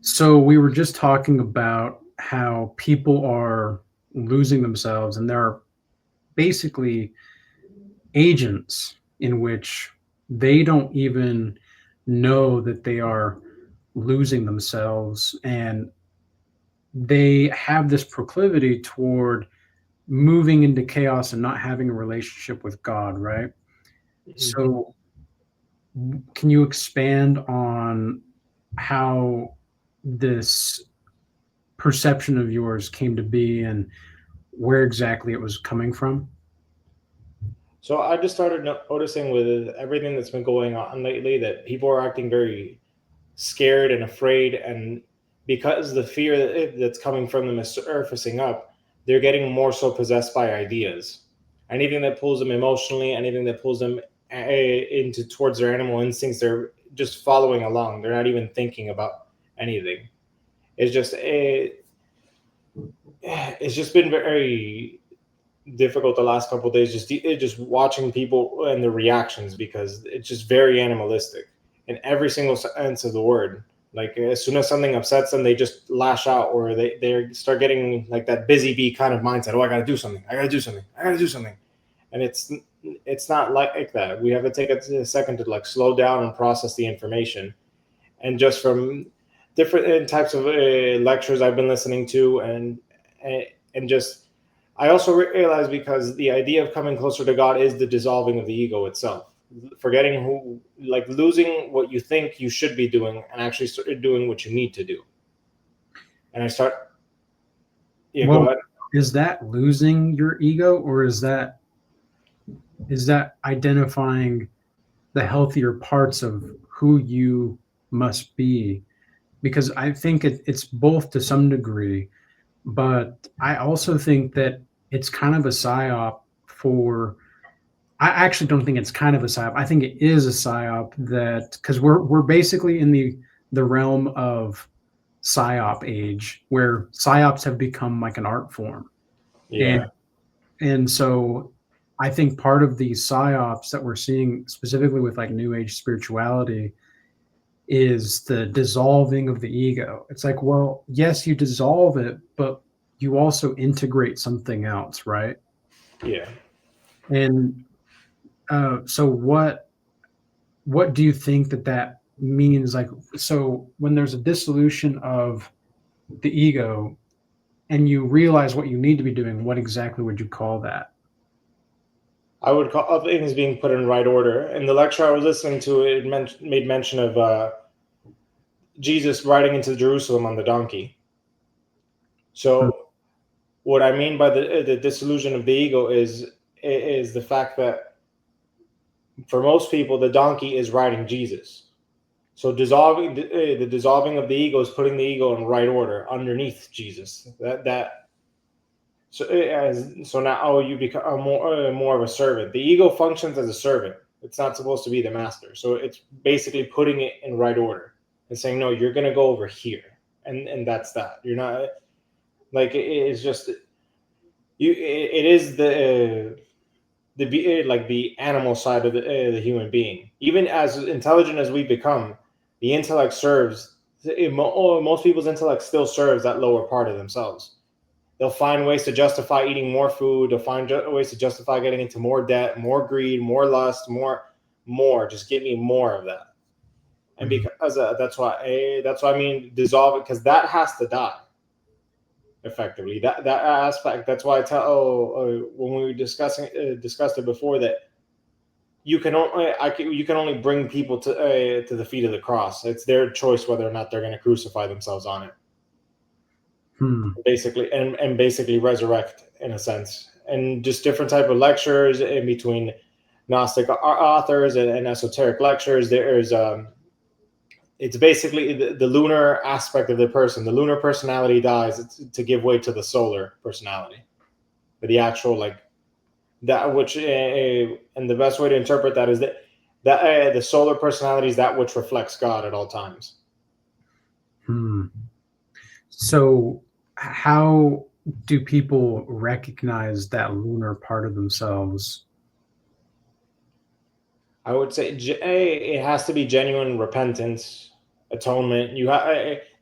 So we were just talking about how people are losing themselves, and there are basically agents in which they don't even know that they are losing themselves, and they have this proclivity toward moving into chaos and not having a relationship with God, right? Mhm. So, can you expand on how this perception of yours came to be and where exactly it was coming from? So I just started noticing with everything that's been going on lately that people are acting very scared and afraid, and because the fear that's coming from them is surfacing up, they're getting more so possessed by ideas. Anything that pulls them emotionally, anything that pulls them into towards their animal instincts, they're just following along. They're not even thinking about anything. It's just it's just been very difficult the last couple of days, just watching people and the reactions, because it's just very animalistic in every single sense of the word. Like as soon as something upsets them, they just lash out, or they start getting like that busy bee kind of mindset. Oh, I gotta do something, I gotta do something, I gotta do something. And it's not like that. We have to take a second to like slow down and process the information. And just from different types of lectures I've been listening to, and just I also realize, because the idea of coming closer to God is the dissolving of the ego itself, forgetting who, like losing what you think you should be doing, and actually start doing what you need to do. And I start, yeah, go Well, ahead. is that losing your ego, or is that identifying the healthier parts of who you must be? Because I think it's both to some degree, but I also think that it's kind of a psyop for. I actually don't think it's kind of a psyop. I think it is a psyop that because we're basically in the realm of psyop age, where psyops have become like an art form, and Yeah, so I think part of the psyops that we're seeing specifically with like new age spirituality is the dissolving of the ego. It's like, well, yes, you dissolve it, but you also integrate something else, right? yeah. And so what do you think that means? Like, so when there's a dissolution of the ego and you realize what you need to be doing, what exactly would you call that? I would call things being put in right order. In the lecture I was listening to, it made mention of Jesus riding into Jerusalem on the donkey. Hmm. So what I mean by the disillusion of the ego is the fact that for most people the donkey is riding Jesus. So dissolving the dissolving of the ego is putting the ego in right order underneath Jesus. So now, oh, you become more of a servant. The ego functions as a servant. It's not supposed to be the master. So it's basically putting it in right order and saying, no, you're gonna go over here, and that's that. You're not like it's just you. It is like the animal side of the human being. Even as intelligent as we become, the intellect serves. Most people's intellect still serves that lower part of themselves. They'll find ways to justify eating more food. They'll find ways to justify getting into more debt, more greed, more lust, more. Just give me more of that. And Hmm. because that's why I mean dissolve it, because that has to die effectively. That aspect. That's why I tell. When we were discussed it before, that you can only bring people to the feet of the cross. It's their choice whether or not they're going to crucify themselves on it, Hmm. basically, and basically resurrect in a sense. And just different type of lectures in between Gnostic authors and esoteric lectures. There's it's basically the lunar aspect of the person. The lunar personality dies to give way to the solar personality, but the actual like that which and the best way to interpret that is that the solar personality is that which reflects God at all times. Hmm. So, how do people recognize that lunar part of themselves? I would say it has to be genuine repentance, atonement.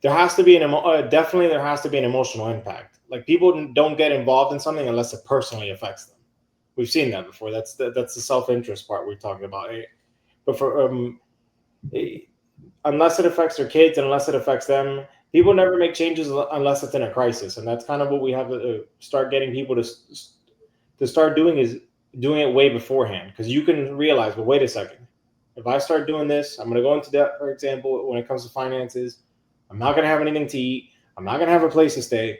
There has to be definitely there has to be an emotional impact. Like, people don't get involved in something unless it personally affects them. We've seen that before. That's the self-interest part we're talking about. But for unless it affects their kids and unless it affects them, people never make changes unless it's in a crisis. And that's kind of what we have to start getting people to start doing, is doing it way beforehand. Because you can realize, well, wait a second. If I start doing this, I'm going to go into debt, for example, when it comes to finances. I'm not going to have anything to eat. I'm not going to have a place to stay.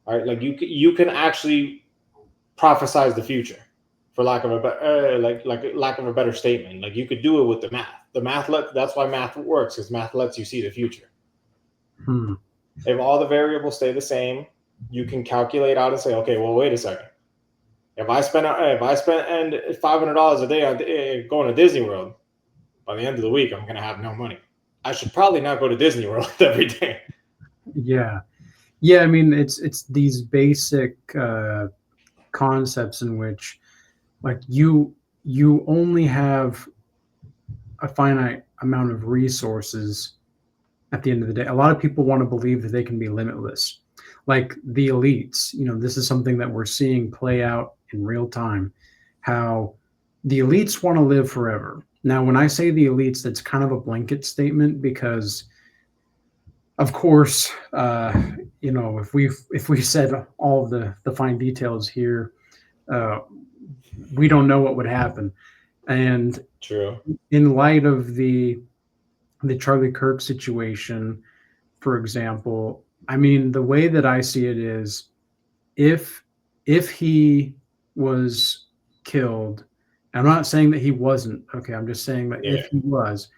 All right, like you can actually prophesize the future, for lack of a lack of a better statement. Like, you could do it with the math. That's why math works, because math lets you see the future. If all the variables stay the same, you can calculate out and say, okay, well, wait a second. If I spend $500 a day on going to Disney World, by the end of the week, I'm going to have no money. I should probably not go to Disney World every day. Yeah. I mean, it's these basic concepts in which, like, you only have a finite amount of resources at the end of the day. A lot of people want to believe that they can be limitless. Like the elites, this is something that we're seeing play out in real time, how the elites want to live forever. Now, when I say the elites, that's kind of a blanket statement, because of course, if we said all of the fine details here, we don't know what would happen. And True. In light of the Charlie Kirk situation, for example, I mean, the way that I see it is, if he was killed, I'm not saying that he wasn't. Okay, I'm just saying that if he was,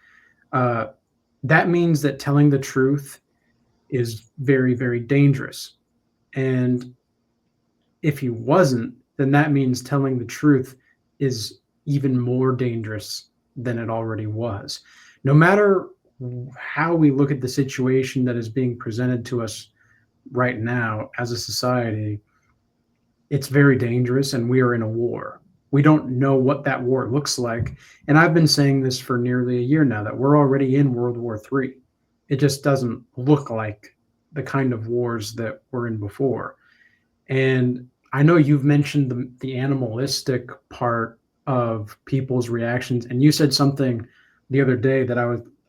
that means that telling the truth is very, very dangerous. And if he wasn't, then that means telling the truth is even more dangerous than it already was. No matter how we look at the situation that is being presented to us right now as a society, it's very dangerous, and we are in a war. We don't know what that war looks like. And I've been saying this for nearly a year now, that we're already in World War III. It just doesn't look like the kind of wars that we're in before. And I know you've mentioned the animalistic part of people's reactions, and you said something the other day that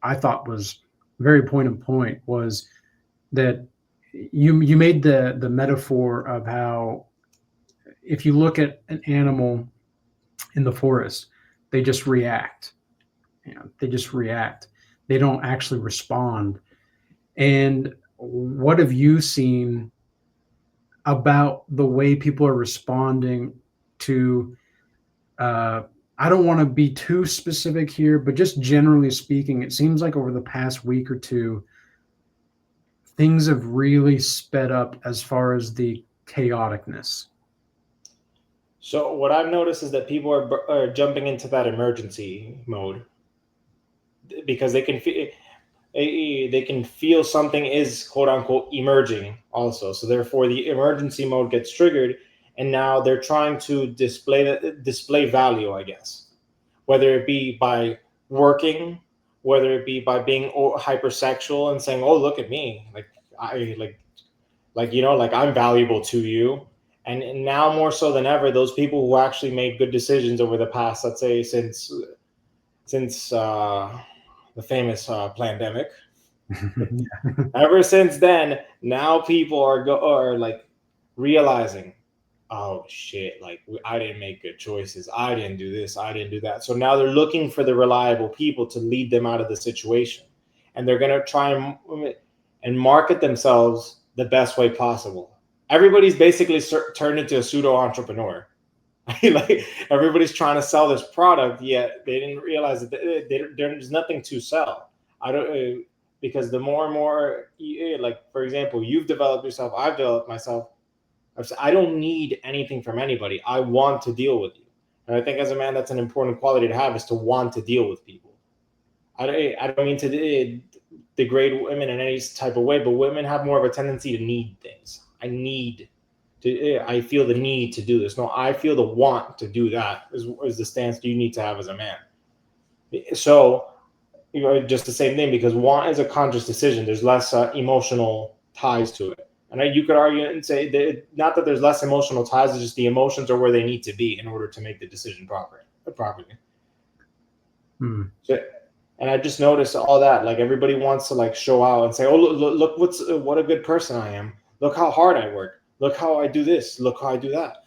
I thought was very point, was that you made the metaphor of how, if you look at an animal in the forest, they just react. They just react. They don't actually respond. And what have you seen about the way people are responding to, I don't want to be too specific here, but just generally speaking, it seems like over the past week or two, things have really sped up as far as the chaoticness. So what I've noticed is that people are jumping into that emergency mode, because they can feel something is, quote unquote, emerging also. So therefore the emergency mode gets triggered, and now they're trying to display value, I guess, whether it be by working, whether it be by being hypersexual and saying, oh, look at me, like I like I'm valuable to you. And now more so than ever, those people who actually made good decisions over the past, let's say, since the famous pandemic. Ever since then, now people are like realizing, oh shit, like I didn't make good choices. I didn't do this. I didn't do that. So now they're looking for the reliable people to lead them out of the situation, and they're gonna try and market themselves the best way possible. Everybody's basically turned into a pseudo entrepreneur. Like, everybody's trying to sell this product, yet they didn't realize that there's nothing to sell. I don't because the more and more, like, for example, you've developed yourself, I've developed myself. I don't need anything from anybody. I want to deal with you, and I think as a man, that's an important quality to have, is to want to deal with people. I don't mean to degrade women in any type of way, but women have more of a tendency to need things. I feel the need to do this. No, I feel the want to do that, is the stance you need to have as a man. So, just the same thing, because want is a conscious decision. There's less emotional ties to it. And you could argue and say that not that there's less emotional ties, it's just the emotions are where they need to be in order to make the decision properly. So, and I just noticed all that, like everybody wants to like show out and say, "Oh, look what a good person I am. Look how hard I work. Look how I do this. Look how I do that."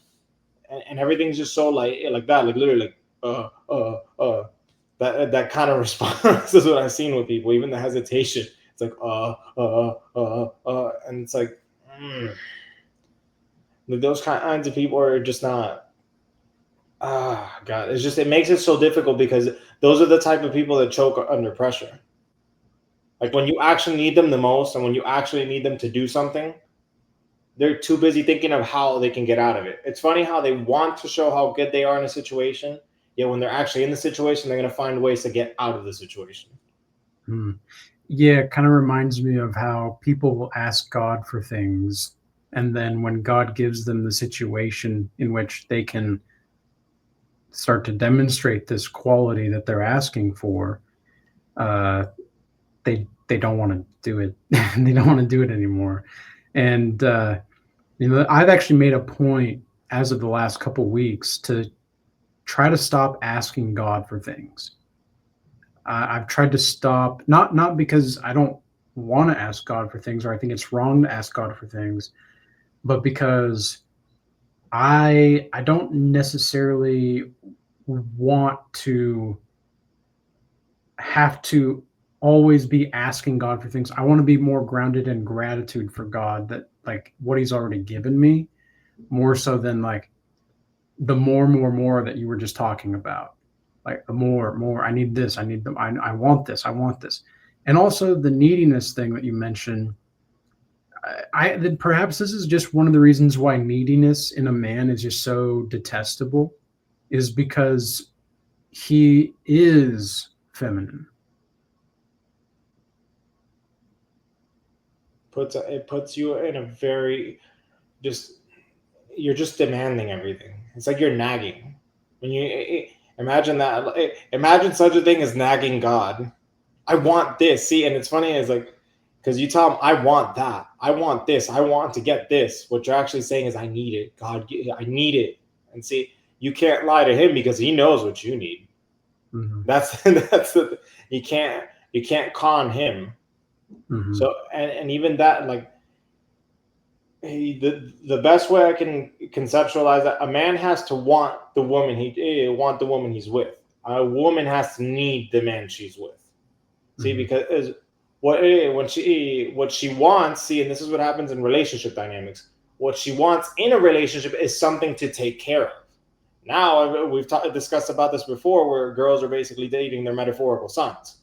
And everything's just so like that, like literally like that kind of response is what I've seen with people. Even the hesitation, it's like and it's like those kinds of people are just not. God, it's just, it makes it so difficult because those are the type of people that choke under pressure. Like when you actually need them the most, and when you actually need them to do something, they're too busy thinking of how they can get out of it. It's funny how they want to show how good they are in a situation, yet when they're actually in the situation, they're going to find ways to get out of the situation. Yeah, it kind of reminds me of how people will ask God for things, and then when God gives them the situation in which they can start to demonstrate this quality that they're asking for, they don't want to do it. They don't want to do it anymore. And I've actually made a point as of the last couple weeks to try to stop asking God for things. I've tried to stop, not because I don't want to ask God for things or I think it's wrong to ask God for things, but because I don't necessarily want to have to always be asking God for things. I want to be more grounded in gratitude for God, that like what he's already given me, more so than like the more that you were just talking about. Like the more I need this, I need them, I want this, I want this. And also the neediness thing that you mentioned. Perhaps this is just one of the reasons why neediness in a man is just so detestable, is because he is feminine. It puts you in a very you're just demanding everything. It's like you're nagging. When you imagine that, imagine such a thing as nagging God. I want this. See, and it's funny is like, because you tell him, I want that. I want this. I want to get this. What you're actually saying is, I need it. God, I need it. And see, you can't lie to him because he knows what you need. Mm-hmm. That's you can't con him. Mm-hmm. So and even that, like, the best way I can conceptualize that, a man has to want the woman he's with. A woman has to need the man she's with. See, because what she wants, see, and this is what happens in relationship dynamics. What she wants in a relationship is something to take care of. Now we've discussed about this before, where girls are basically dating their metaphorical sons.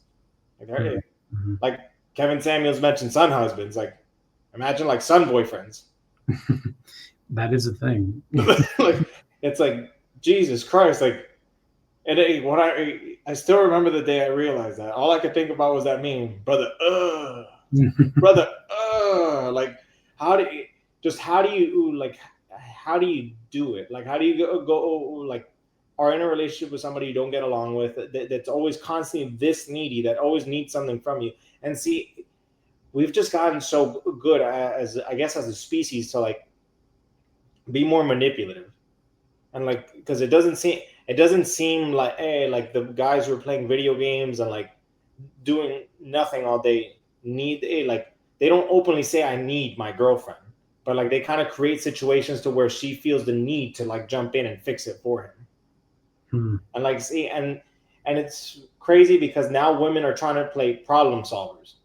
Like Kevin Samuels mentioned, son husbands. Like, imagine like son boyfriends. That is a thing. Like, it's like, Jesus Christ, like. And when I still remember the day I realized that. All I could think about was that meme, brother. Brother. Like, how do you do it? Like, how do you go like, are in a relationship with somebody you don't get along with, that's always constantly this needy, that always needs something from you? And see, we've just gotten so good as a species to like be more manipulative, and like, because it doesn't seem like, hey, like the guys who are playing video games and like doing nothing all day like, they don't openly say I need my girlfriend, but like they kind of create situations to where she feels the need to like jump in and fix it for him. And like, see, and it's crazy because now women are trying to play problem solvers,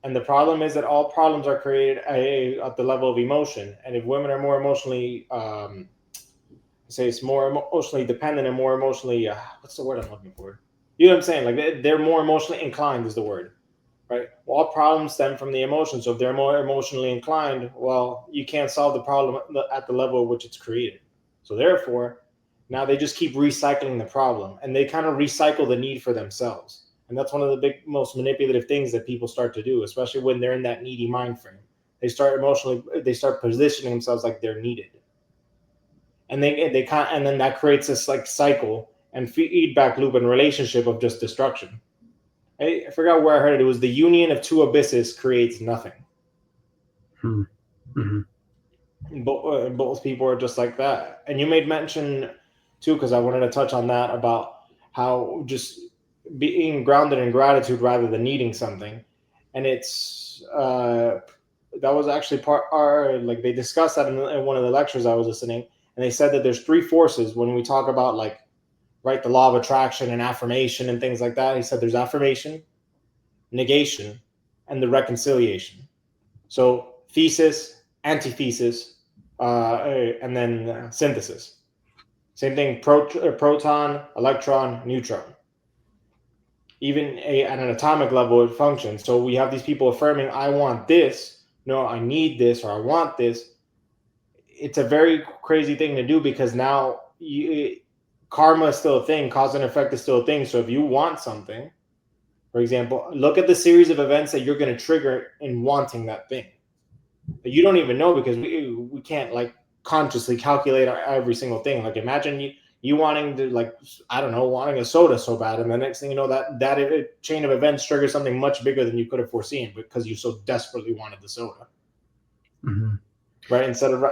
and the problem is that all problems are created at the level of emotion. And if women are more emotionally say it's more emotionally dependent and more emotionally what's the word I'm looking for? You know what I'm saying? Like they're more emotionally inclined is the word, right? Well, all problems stem from the emotions. So if they're more emotionally inclined, well, you can't solve the problem at the level at which it's created. So therefore, now they just keep recycling the problem, and they kind of recycle the need for themselves. And that's one of the big, most manipulative things that people start to do, especially when they're in that needy mind frame. They start positioning themselves like they're needed. And then that creates this like cycle and feedback loop and relationship of just destruction. I forgot where I heard it. It was the union of two abysses creates nothing. Mm-hmm. Both people are just like that. And you made mention too, because I wanted to touch on that about how just being grounded in gratitude rather than needing something. And it's that was actually like they discussed that in one of the lectures I was listening, and they said that there's three forces when we talk about like, right, the law of attraction and affirmation and things like that. He said there's affirmation, negation, and the reconciliation. So thesis, antithesis, and then synthesis. Same thing, proton, electron, neutron. Even at an atomic level, it functions. So we have these people affirming, I want this, no, I need this, or I want this. It's a very crazy thing to do because now karma is still a thing, cause and effect is still a thing. So if you want something, for example, look at the series of events that you're going to trigger in wanting that thing. You don't even know because we can't like consciously calculate every single thing. Like imagine you wanting to, like, I don't know, wanting a soda so bad, and the next thing you know, that chain of events triggers something much bigger than you could have foreseen because you so desperately wanted the soda. Mm-hmm. Right? Instead of,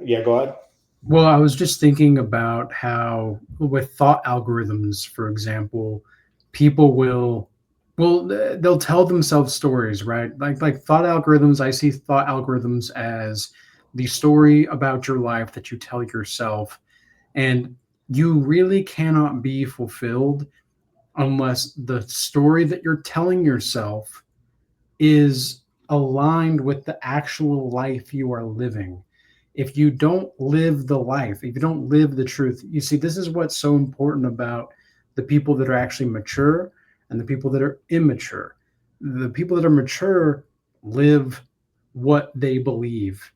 yeah, go ahead. Well, I was just thinking about how with thought algorithms, for example, people they'll tell themselves stories, right? Like thought algorithms, I see thought algorithms as the story about your life that you tell yourself. And you really cannot be fulfilled unless the story that you're telling yourself is aligned with the actual life you are living. If you don't live the life, if you don't live the truth, you see, this is what's so important about the people that are actually mature and the people that are immature. The people that are mature live what they believe,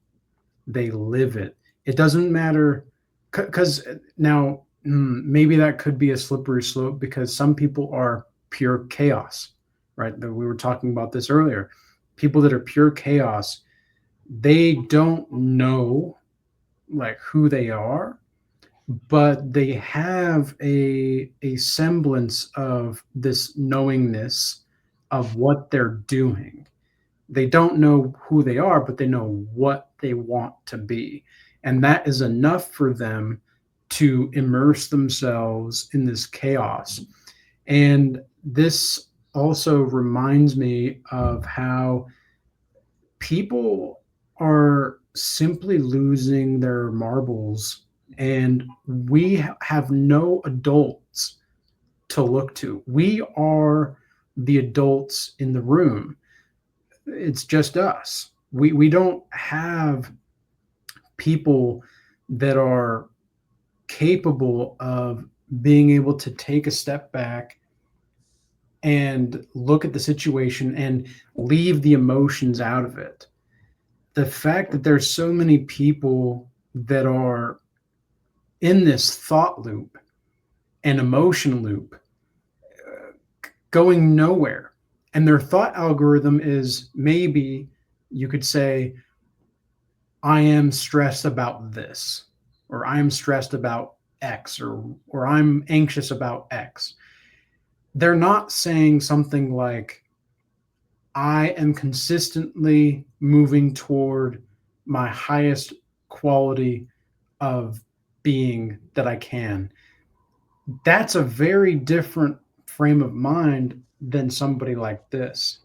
they live it. It doesn't matter, because now maybe that could be a slippery slope because some people are pure chaos, right? That we were talking about this earlier. People that are pure chaos, they don't know like who they are, but they have a semblance of this knowingness of what they're doing. They don't know who they are, but they know what they want to be. And that is enough for them to immerse themselves in this chaos. And this also reminds me of how people are simply losing their marbles, and we have no adults to look to. We are the adults in the room. It's just us. We don't have people that are capable of being able to take a step back and look at the situation and leave the emotions out of it. The fact that there's so many people that are in this thought loop and emotion loop going nowhere, and their thought algorithm is, maybe you could say, I am stressed about this, or I'm stressed about X, or I'm anxious about X. They're not saying something like, I am consistently moving toward my highest quality of being that I can. That's a very different frame of mind than somebody like this.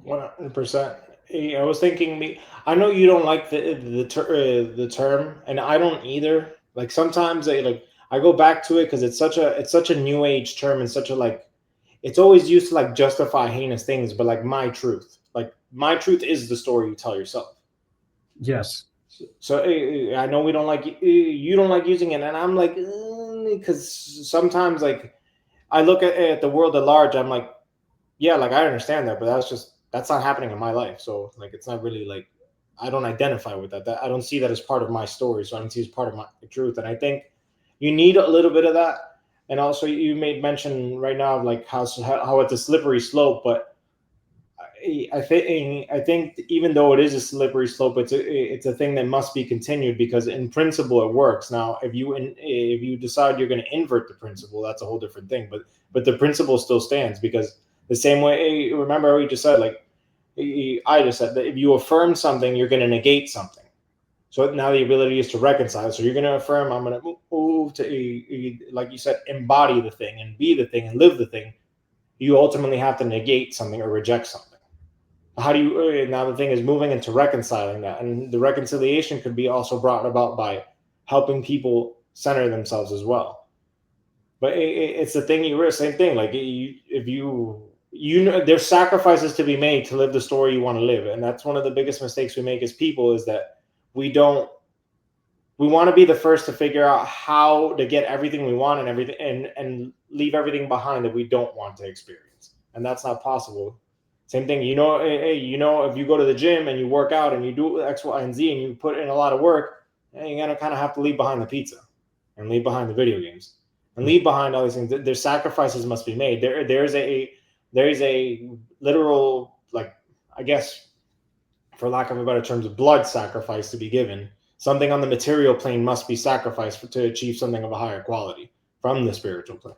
100%. I was thinking, I know you don't like the term, and I don't either. Like sometimes I go back to it because it's such a new age term, and such a, like, it's always used to like justify heinous things, but like my truth is the story you tell yourself. Yes. So I know we don't like, you don't like using it, and I'm like, because sometimes like I look at the world at large, I'm like, yeah, like I understand that, but that's not happening in my life. So like it's not really like, I don't identify with that. I don't see that as part of my story. So I don't see it as part of my truth. And I think you need a little bit of that. And also you made mention right now of like how it's a slippery slope, but I think even though it is a slippery slope, it's a thing that must be continued, because in principle it works. Now, if you decide you're going to invert the principle, that's a whole different thing. But the principle still stands, because the same way. Remember, we just said, like, I just said that if you affirm something, you're going to negate something. So now the ability is to reconcile. So you're going to affirm, I'm going to move to, like you said, embody the thing and be the thing and live the thing. You ultimately have to negate something or reject something. How do you, now the thing is moving into reconciling that. And the reconciliation could be also brought about by helping people center themselves as well. But it's the thing, same thing. Like, if you know, there's sacrifices to be made to live the story you want to live. And that's one of the biggest mistakes we make as people, is that we want to be the first to figure out how to get everything we want and everything, and leave everything behind that we don't want to experience. And that's not possible. Same thing, if you go to the gym and you work out and you do X, Y, and Z and you put in a lot of work, you're going to kind of have to leave behind the pizza and leave behind the video games and leave behind all these things. There's sacrifices must be made. There's a literal, like, I guess, for lack of a better terms, blood sacrifice to be given. Something on the material plane must be sacrificed to achieve something of a higher quality from the spiritual plane.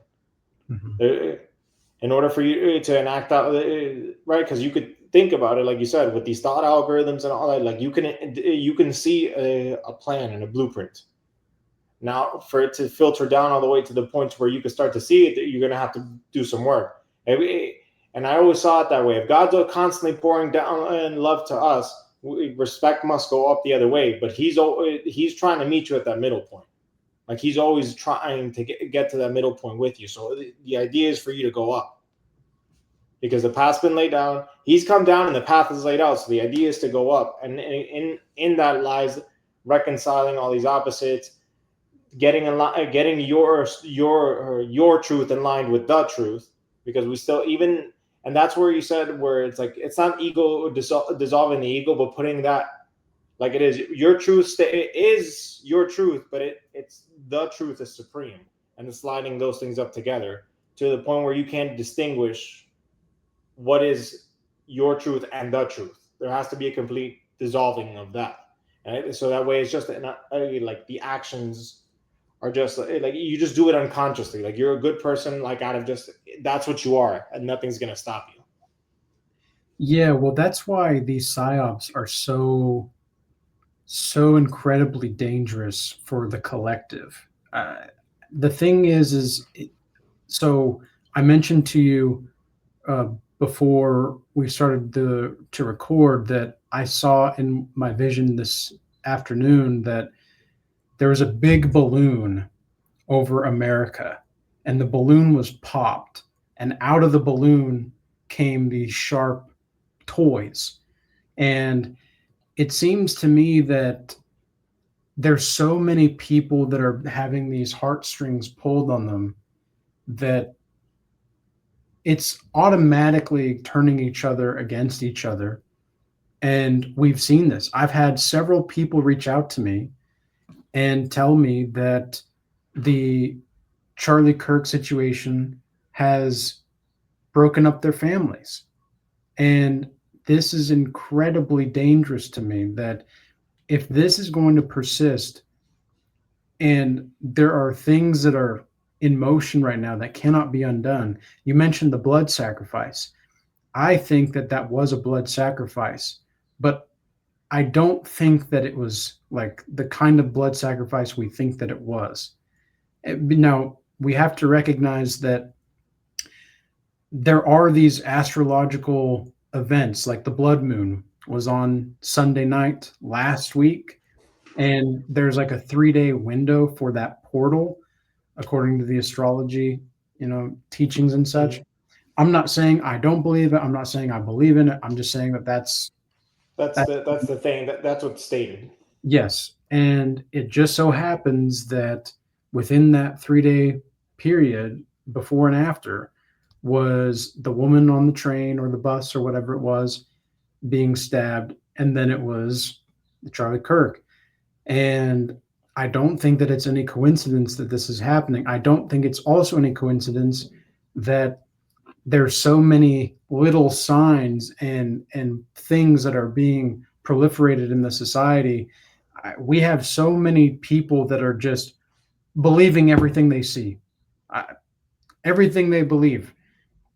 Mm-hmm. In order for you to enact out, right? Because you could think about it, like you said, with these thought algorithms and all that, like you can see a plan and a blueprint. Now, for it to filter down all the way to the point where you can start to see it, you're going to have to do some work. And I always saw it that way. If God's constantly pouring down love to us, respect must go up the other way. But he's trying to meet you at that middle point. Like, he's always trying to get to that middle point with you. So the idea is for you to go up, because the path's been laid down. He's come down and the path is laid out. So the idea is to go up. And in that lies reconciling all these opposites, getting your truth in line with the truth. Because we still, even, and that's where you said, where it's like, it's not ego dissolving the ego, but putting that, like, it is your truth, it is your truth, but it's the truth is supreme, and it's sliding those things up together to the point where you can't distinguish what is your truth and the truth. There has to be a complete dissolving of that, and so that way it's just like the actions are just like you just do it unconsciously. Like, you're a good person, like, out of just, that's what you are, and nothing's going to stop you. Yeah, well, that's why these psyops are so incredibly dangerous for the collective. The thing is so I mentioned to you before we started to record that I saw in my vision this afternoon that there was a big balloon over America, and the balloon was popped, and out of the balloon came these sharp toys. And it seems to me that there's so many people that are having these heartstrings pulled on them that it's automatically turning each other against each other. And we've seen this. I've had several people reach out to me and tell me that the Charlie Kirk situation has broken up their families. And this is incredibly dangerous to me, that if this is going to persist, and there are things that are in motion right now that cannot be undone. You mentioned the blood sacrifice. I think that was a blood sacrifice, but I don't think that it was like the kind of blood sacrifice we think that it was. Now, we have to recognize that there are these astrological events, like the blood moon was on Sunday night last week, and there's like a 3-day window for that portal, according to the astrology, teachings and such. I'm not saying I don't believe it. I'm not saying I believe in it. I'm just saying that's the thing. That's what's stated. Yes. And it just so happens that within that 3-day period, before and after, was the woman on the train or the bus or whatever it was being stabbed. And then it was Charlie Kirk. And I don't think that it's any coincidence that this is happening. I don't think it's also any coincidence that there's so many little signs and things that are being proliferated in the society. We have so many people that are just believing everything they see, everything they believe.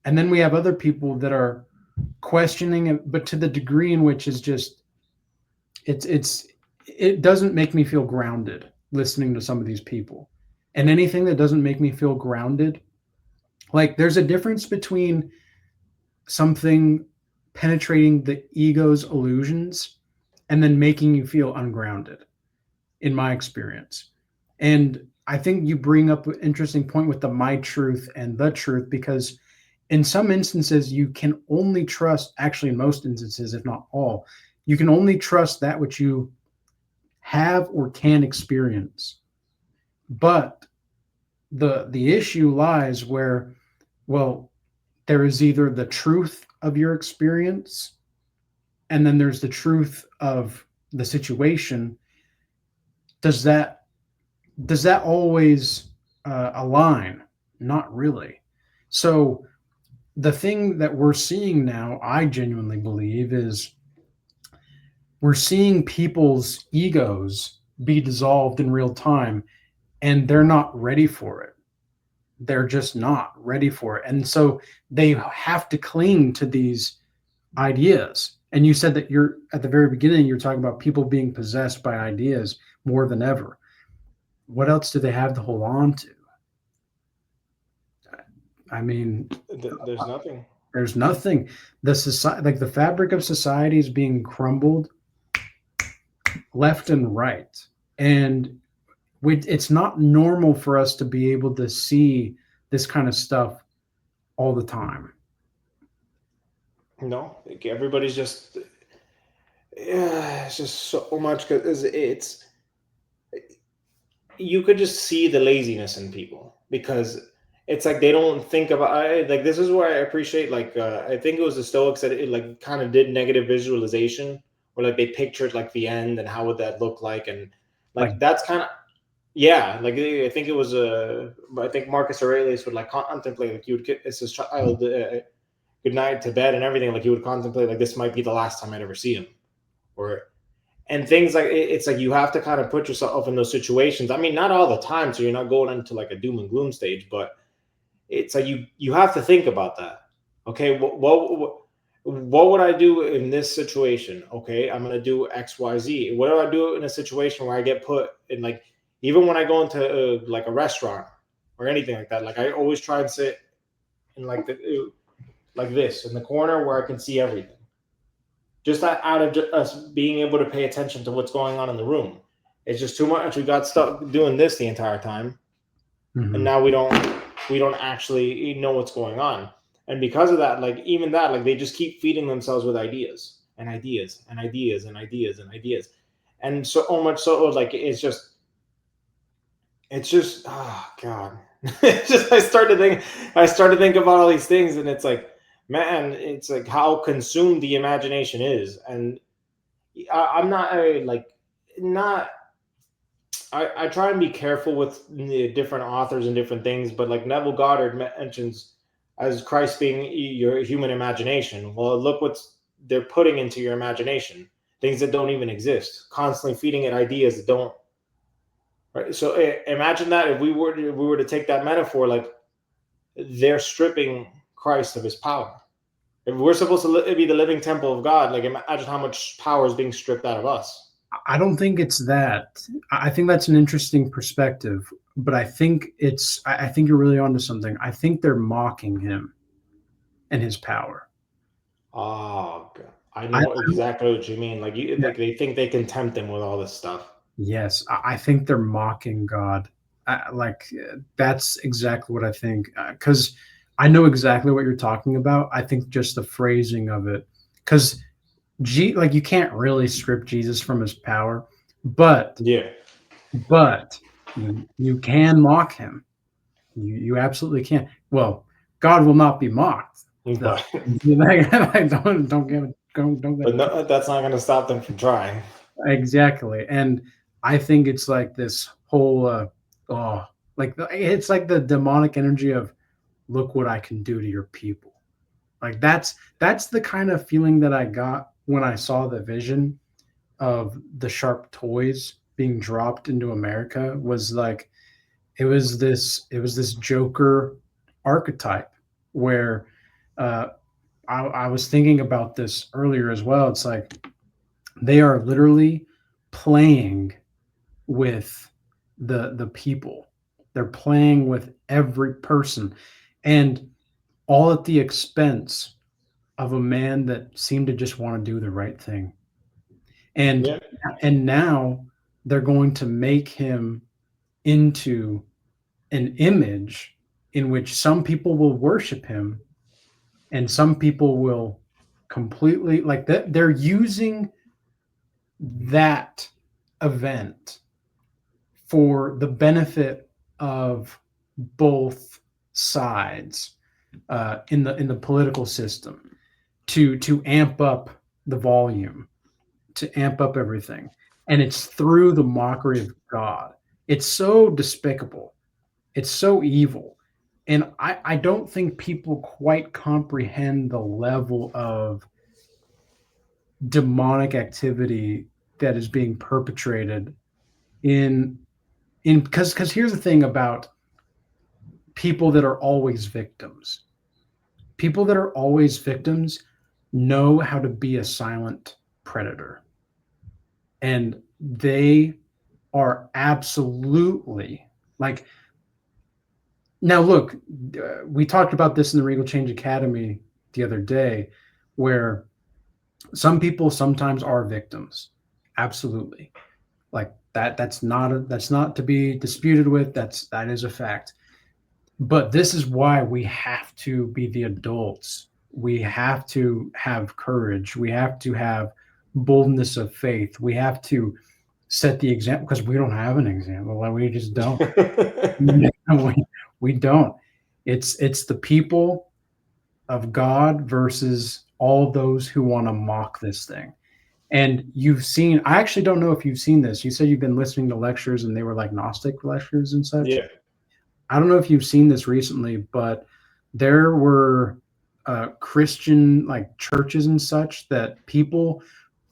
And then we have other people that are questioning it, but to the degree in which is just it doesn't make me feel grounded listening to some of these people. And anything that doesn't make me feel grounded, like there's a difference between something penetrating the ego's illusions and then making you feel ungrounded, in my experience. And I think you bring up an interesting point with the my truth and the truth, because in some instances you can only trust, actually in most instances if not all, you can only trust that which you have or can experience. But the issue lies where, well, there is either the truth of your experience and then there's the truth of the situation. Does that always align? Not really. So the thing that we're seeing now, I genuinely believe, is we're seeing people's egos be dissolved in real time, and they're not ready for it. They're just not ready for it. And so they have to cling to these ideas. And you said that you're at the very beginning, you're talking about people being possessed by ideas more than ever. What else do they have to hold on to? I mean, There's nothing. there's nothing. The society, like the fabric of society, is being crumbled left and right. And it's not normal for us to be able to see this kind of stuff all the time. No, like everybody's just, yeah, it's just so much because it's you could just see the laziness in people because it's like they don't think about like this is where I appreciate like I think it was the Stoics that it like kind of did negative visualization where like they pictured like the end and how would that look like and Like, like that's kind of yeah like I think it was I think Marcus Aurelius would like contemplate like you would get it's his child good night to bed and everything like he would contemplate like this might be the last time I'd ever see him or and things like it's like you have to kind of put yourself in those situations. I mean, not all the time, so you're not going into like a doom and gloom stage, but it's like you have to think about that. Okay, what would I do in this situation? Okay, I'm gonna do X Y Z. What do I do in a situation where I get put in like even when I go into like a restaurant or anything like that? Like I always try and sit in like the like this in the corner where I can see everything just out of us being able to pay attention to what's going on in the room. It's just too much. We got stuck doing this the entire time, and now we don't actually know what's going on. And because of that, like even that, like they just keep feeding themselves with ideas and ideas and ideas and ideas and ideas, and so much so like it's just oh god. It's just I started to think about all these things, and it's like man, it's like how consumed the imagination is, and I'm not like not. I try and be careful with the different authors and different things, but like Neville Goddard mentions as Christ being your human imagination. Well, look what's they're putting into your imagination, things that don't even exist, constantly feeding it ideas that don't. Right. So imagine that if we were to take that metaphor, like they're stripping Christ of his power. If we're supposed to be the living temple of God, like imagine how much power is being stripped out of us. I don't think it's that. I think that's an interesting perspective, but I think you're really onto something. I think they're mocking him and his power. Oh, God. I I, know exactly what you mean. Like you, yeah, like they think they can tempt him with all this stuff. yes, I think they're mocking God. That's exactly what I think. Because I know exactly what you're talking about. I think just the phrasing of it, because like you can't really strip Jesus from his power, but Yeah, but you can mock him. You absolutely can. Well, God will not be mocked, though. but Don't get but it twisted. no, that's not going to stop them from trying. Exactly. And I think it's like this whole oh, like it's like the demonic energy of look what I can do to your people. Like that's the kind of feeling that I got when I saw the vision of the sharp toys being dropped into America. Was like it was this Joker archetype where uh, I was thinking about this earlier as well. It's like they are literally playing with the people. They're playing with every person, and all at the expense of a man that seemed to just want to do the right thing. And Yeah. and now they're going to make him into an image in which some people will worship him and some people will completely like that. They're using that event for the benefit of both sides in the political system to amp up the volume, to amp up everything, and it's through the mockery of God. It's so despicable. It's so evil. And I don't think people quite comprehend the level of demonic activity that is being perpetrated in because here's the thing about people that are always victims. People that are always victims know how to be a silent predator. And they are absolutely like now look, we talked about this in the Regal Change Academy the other day where some people sometimes are victims. Absolutely. Like that's not to be disputed with. That is a fact. But this is why we have to be the adults. We have to have courage. We have to have boldness of faith. We have to set the example because we don't have an example. Like, we just don't. we don't. It's the people of God versus all those who want to mock this thing. And you've seen, I actually don't know if you've seen this. You said you've been listening to lectures and they were like Gnostic lectures and such. Yeah. I don't know if you've seen this recently, but there were Christian like churches and such that people,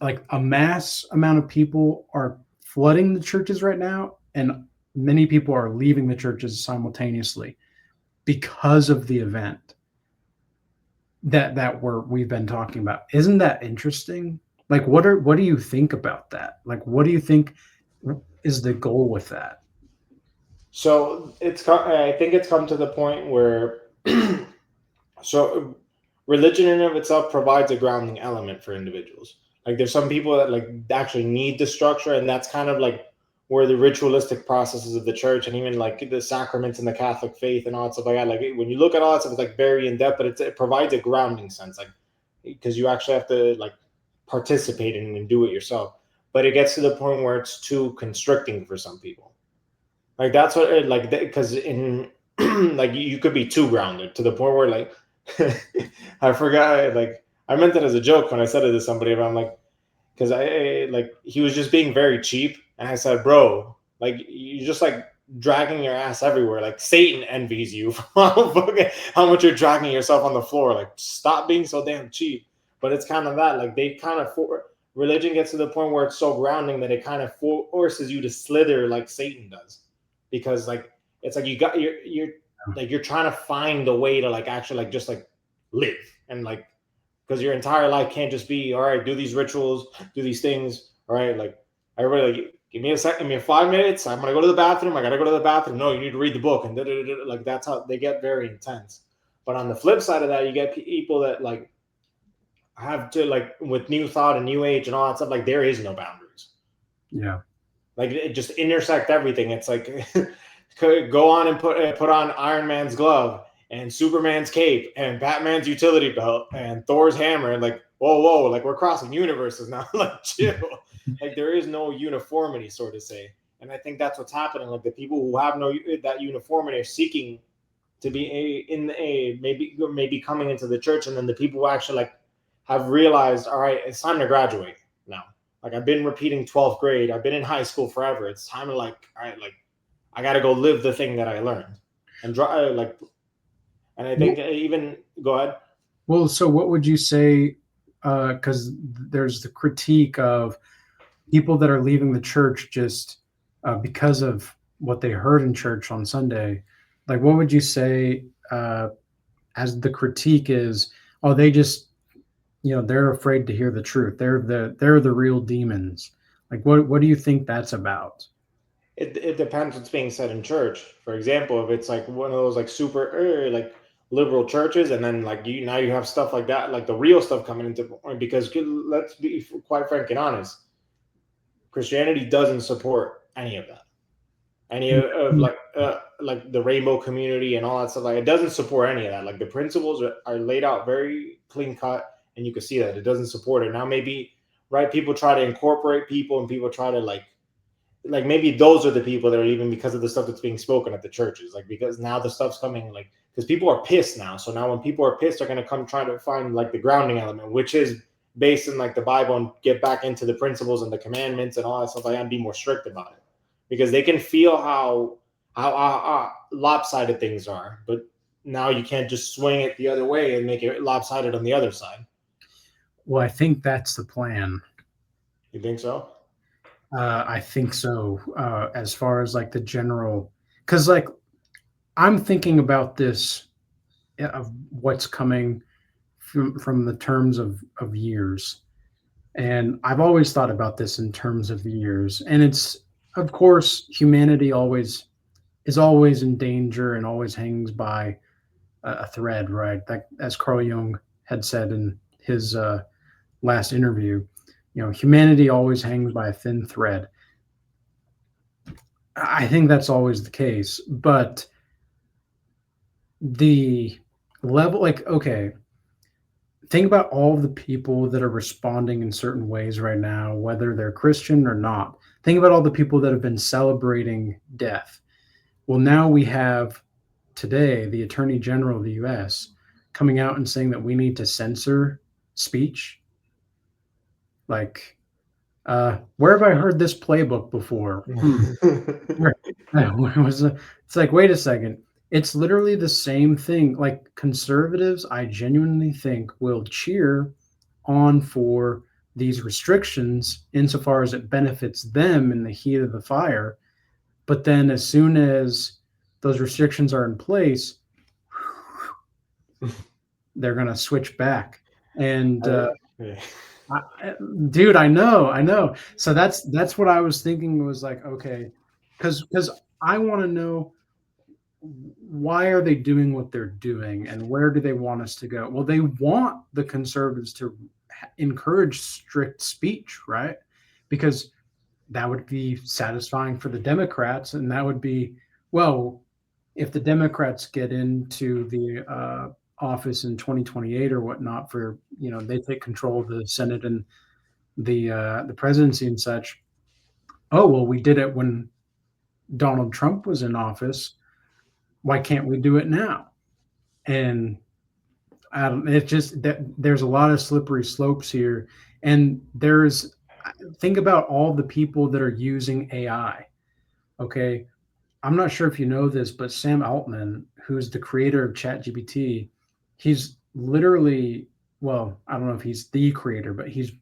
like a mass amount of people, are flooding the churches right now, and many people are leaving the churches simultaneously because of the event that we've been talking about. Isn't that interesting? Like, what do you think about that? Like, what do you think is the goal with that? So I think it's come to the point where so religion in and of itself provides a grounding element for individuals. Like there's some people that like actually need the structure, and that's kind of like where the ritualistic processes of the church and even like the sacraments in the Catholic faith and all that stuff like that. Like when you look at all that stuff, it's like very in depth, but it provides a grounding sense, like because you actually have to like participate in and do it yourself. But it gets to the point where it's too constricting for some people. Like that's what it, like because in like you could be too grounded to the point where like I forgot like I meant it as a joke when I said it to somebody, but I'm like because I like he was just being very cheap, and I said, bro, like you just like dragging your ass everywhere. Like Satan envies you for how much you're dragging yourself on the floor. Like stop being so damn cheap. But it's kind of that like they kind of religion gets to the point where it's so grounding that it kind of forces you to slither like Satan does, because like it's like you're like you're trying to find a way to like actually like just like live and like because your entire life can't just be all right, do these rituals, do these things, all right, like everybody like give me a second, give me 5 minutes, I'm gonna go to the bathroom, I gotta go to the bathroom, no, you need to read the book, and like that's how they get very intense. But on the flip side of that, you get people that like have to like with new thought and new age and all that stuff, like there is no boundaries. Yeah. Like it just intersect everything. It's like go on and put on Iron Man's glove and Superman's cape and Batman's utility belt and Thor's hammer, and like whoa, like we're crossing universes now. Like chill. Like there is no uniformity, sort of say. And I think that's what's happening. Like the people who have no that uniformity are seeking to be maybe coming into the church, and then the people who actually like have realized, all right, it's time to graduate now. Like I've been repeating 12th grade, I've been in high school forever. It's time to like, all right, like I got to go live the thing that I learned and like. And I think even go ahead. Well, so what would you say? Because there's the critique of people that are leaving the church just because of what they heard in church on Sunday. Like, what would you say as the critique is? Oh, they just, they're afraid to hear the truth. They're the real demons. Like, what do you think that's about? It depends what's being said in church. For example, if it's like one of those like super like liberal churches, and then like you now you have stuff like that, like the real stuff coming into point. Because let's be quite frank and honest, Christianity doesn't support any of that. Any of like the rainbow community and all that stuff. Like it doesn't support any of that. Like the principles are laid out very clean cut, and you can see that it doesn't support it. Now maybe right people try to incorporate people, and people try to like maybe those are the people that are leaving because of the stuff that's being spoken at the churches. Like because now the stuff's coming like because people are pissed now. So now when people are pissed, they're gonna come try to find like the grounding element, which is based in like the Bible, and get back into the principles and the commandments and all that stuff like that, and be more strict about it because they can feel how lopsided things are. But now you can't just swing it the other way and make it lopsided on the other side. Well, I think that's the plan. You think so? I think so. As far as like the general, because like I'm thinking about this of what's coming from the terms of years, and I've always thought about this in terms of years. And it's of course humanity always is always in danger and always hangs by a thread, right? That as Carl Jung had said in his last interview, humanity always hangs by a thin thread. I think that's always the case, but the level, like, okay, think about all the people that are responding in certain ways right now, whether they're Christian or not. Think about all the people that have been celebrating death. Well, now we have today the Attorney General of the US coming out and saying that we need to censor speech. Like, where have I heard this playbook before? It's like, wait a second. It's literally the same thing. Like conservatives, I genuinely think will cheer on for these restrictions insofar as it benefits them in the heat of the fire. But then as soon as those restrictions are in place, they're going to switch back. And dude, I know. So that's what I was thinking was like, okay, because I want to know why are they doing what they're doing and where do they want us to go? Well, they want the conservatives to encourage strict speech, right? Because that would be satisfying for the Democrats, and that would be, well, if the Democrats get into the office in 2028 or whatnot, for they take control of the Senate and the presidency and such. Oh well, we did it when Donald Trump was in office. Why can't we do it now? And it's just that there's a lot of slippery slopes here, and think about all the people that are using AI. Okay, I'm not sure if you know this, but Sam Altman, who's the creator of ChatGPT, he's literally, well, I don't know if he's the creator, but he's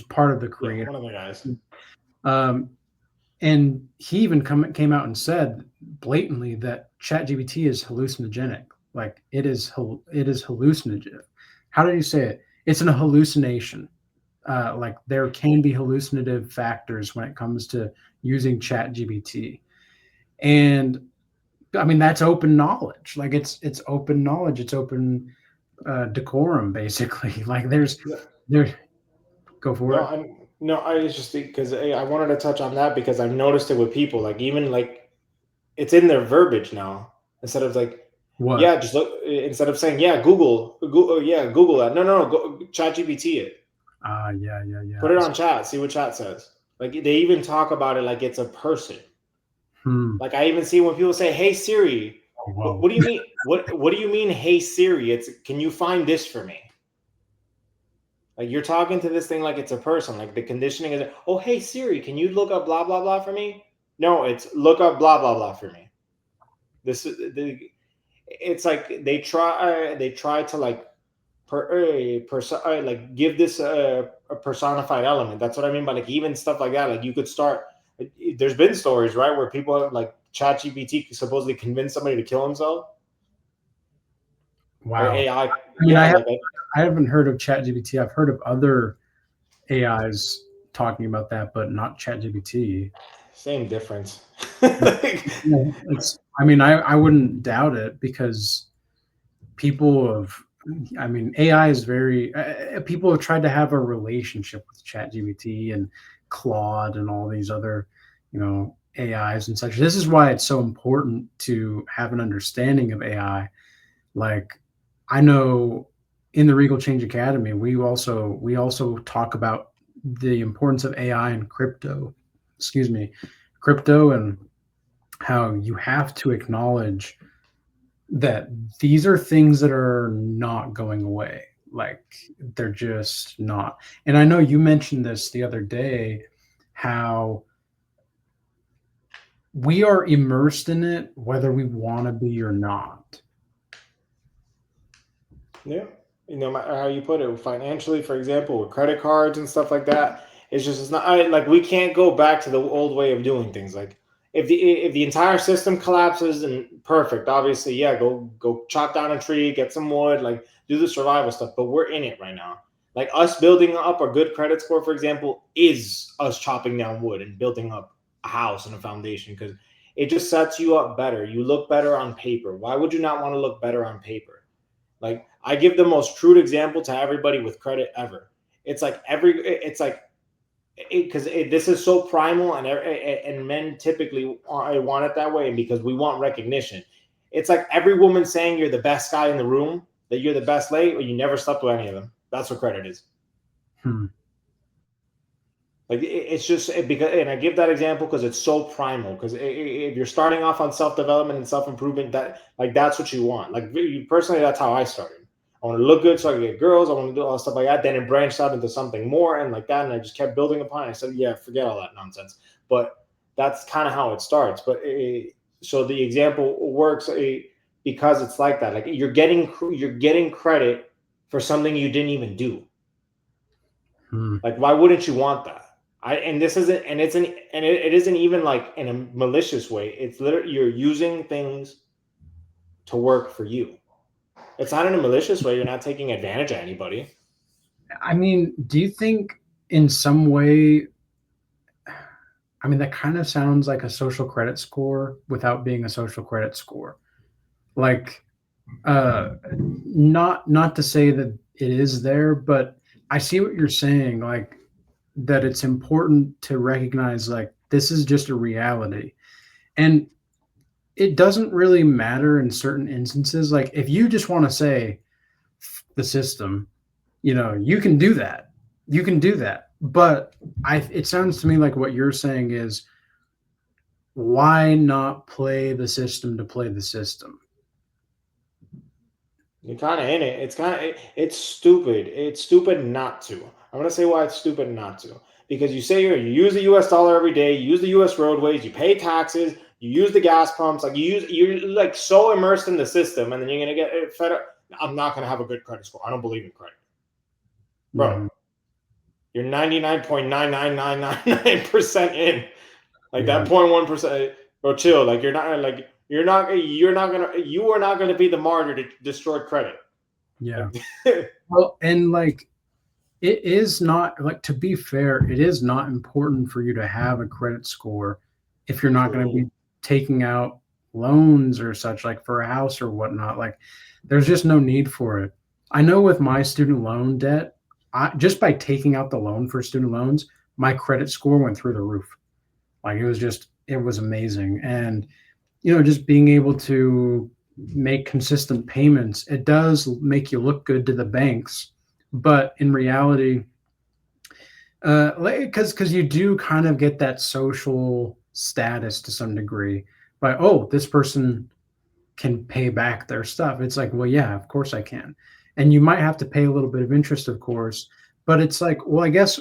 part of the creator. One of the guys. And he even came out and said blatantly that ChatGPT is hallucinogenic. Like it is hallucinogenic. How did you say it? It's an hallucination. Like there can be hallucinative factors when it comes to using ChatGPT. And I mean that's open knowledge. Like it's open knowledge. It's open decorum, basically. Like there. Go for it. No, I was just because I wanted to touch on that because I've noticed it with people. Like even like it's in their verbiage now instead of like what? Yeah, just look instead of saying Google that. No, go ChatGPT it. Yeah. Put it on chat. See what chat says. Like they even talk about it like it's a person. Like I even see when people say, "Hey Siri," what do you mean? What do you mean, "Hey Siri"? It's can you find this for me? Like you're talking to this thing like it's a person. Like the conditioning is, "Oh hey Siri, can you look up blah blah blah for me?" No, it's look up blah blah blah for me. It's like they try to like like give this a personified element. That's what I mean by like even stuff like that. Like you could start. There's been stories, right, where people have, like ChatGPT supposedly convinced somebody to kill himself, or Wow. AI. I mean, Yeah, like I haven't heard of ChatGPT. I've heard of other AIs talking about that, but not ChatGPT. same difference. Like, Yeah, I mean, I wouldn't doubt it because people have, I mean, AI is very, people have tried to have a relationship with ChatGPT and Claude and all these other, AIs and such. This is why it's so important to have an understanding of AI. Like, I know in the Regal Change Academy, we also talk about the importance of AI and crypto. Excuse me, crypto, and how you have to acknowledge that these are things that are not going away. Like, they're just not. And I know you mentioned this the other day, how we are immersed in it whether we want to be or not. yeah, no matter how you put it, financially, for example, with credit cards and stuff like that, it's not like we can't go back to the old way of doing things. Like if the entire system collapses, and perfect, obviously, yeah, go chop down a tree, get some wood, like do the survival stuff. But we're in it right now. Like us building up a good credit score, for example, is us chopping down wood and building up a house and a foundation because it just sets you up better. You look better on paper. Why would you not want to look better on paper? Like I give the most crude example to everybody with credit ever. It's like because this is so primal, and men typically want it that way, and because we want recognition. It's like every woman saying you're the best guy in the room, that you're the best lady, or you never slept with any of them. That's what credit is. Hmm. Like it's just because, and I give that example because it's so primal. Because if you're starting off on self development and self improvement, that's what you want. Like personally, that's how I started. I want to look good so I can get girls. I want to do all stuff like that. Then it branched out into something more and like that, and I just kept building upon it. I said, yeah, forget all that nonsense. But that's kind of how it starts. But so the example works because it's like that. Like you're getting credit for something you didn't even do. Hmm. Like, why wouldn't you want that? And this isn't, and it's an, and it isn't even like in a malicious way. It's literally you're using things to work for you. It's not in a malicious way. You're not taking advantage of anybody. I mean, do you think in some way, I mean, that kind of sounds like a social credit score without being a social credit score. Like, not to say that it is there, but I see what you're saying, like that it's important to recognize like this is just a reality. And it doesn't really matter in certain instances. Like if you just want to say the system, you can do that. You can do that. But it sounds to me like what you're saying is, why not play the system to play the system? You're kind of in it. It's stupid. It's stupid not to. I'm gonna say why it's stupid not to. Because you use the U.S. dollar every day. You use the U.S. roadways. You pay taxes. You use the gas pumps. Like you're like so immersed in the system, and then you're gonna get fed up. I'm not gonna have a good credit score. I don't believe in credit, bro. Mhm. You're 99.99999% in. Like Yeah. that 0.1%, bro. Chill. Like you are not gonna be the martyr to destroy credit. Yeah. Like Well, and like it is not, like, to be fair, it is not important for you to have a credit score if you're not going to true. be taking out loans or such, like for a house or whatnot. Like, there's just no need for it. I know with my student loan debt, just by taking out the loan for student loans, my credit score went through the roof. Like, it was amazing. And, just being able to make consistent payments, it does make you look good to the banks. But in reality, because you do kind of get that social status to some degree by, oh, this person can pay back their stuff. It's like, well, yeah, of course I can. And you might have to pay a little bit of interest, of course, but it's like, well, I guess,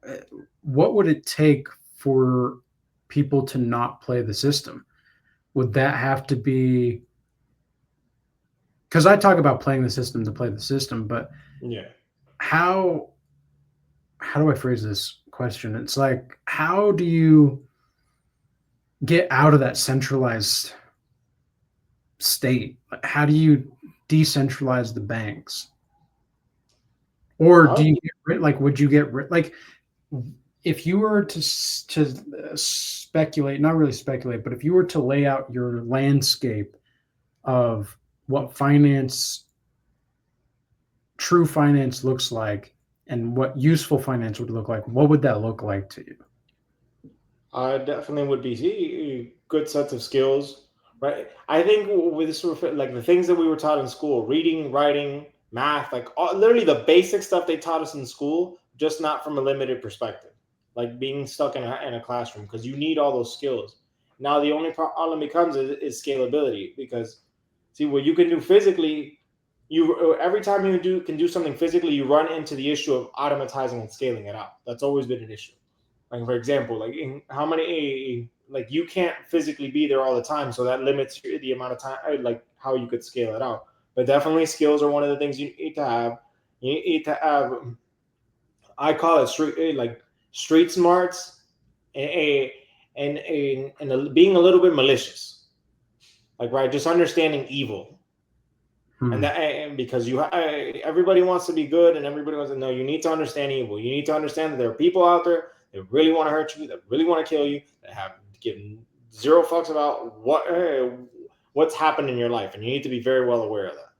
uh, what would it take for people to not play the system? Would that have to be because I talk about playing the system to play the system, but Yeah. how do I phrase this question? It's like, how do you get out of that centralized state? How do you decentralize the banks? Or do Huh? you get rid, like, would you get rid, like, if you were to speculate, not really speculate, but if you were to lay out your landscape of what finance, true finance looks like, and what useful finance would look like, what would that look like to you? I definitely would be good sets of skills, right? I think with this sort of like the things that we were taught in school, reading, writing, math, like literally the basic stuff they taught us in school, just not from a limited perspective, like being stuck in a classroom, because you need all those skills. Now the only problem becomes is scalability, because see what you can do physically, you every time you can do something physically, you run into the issue of automatizing and scaling it out. That's always been an issue. Like for example, like in how many like you can't physically be there all the time, so that limits the amount of time, like how you could scale it out. But definitely, skills are one of the things you need to have. You need to have. I call it street smarts, and being a little bit malicious, like right, just understanding evil. And Hmm. that, and because everybody wants to be good, and everybody wants to know, you need to understand evil. You need to understand that there are people out there that really want to hurt you, that really want to kill you, that have given zero fucks about what's happened in your life, and you need to be very well aware of that.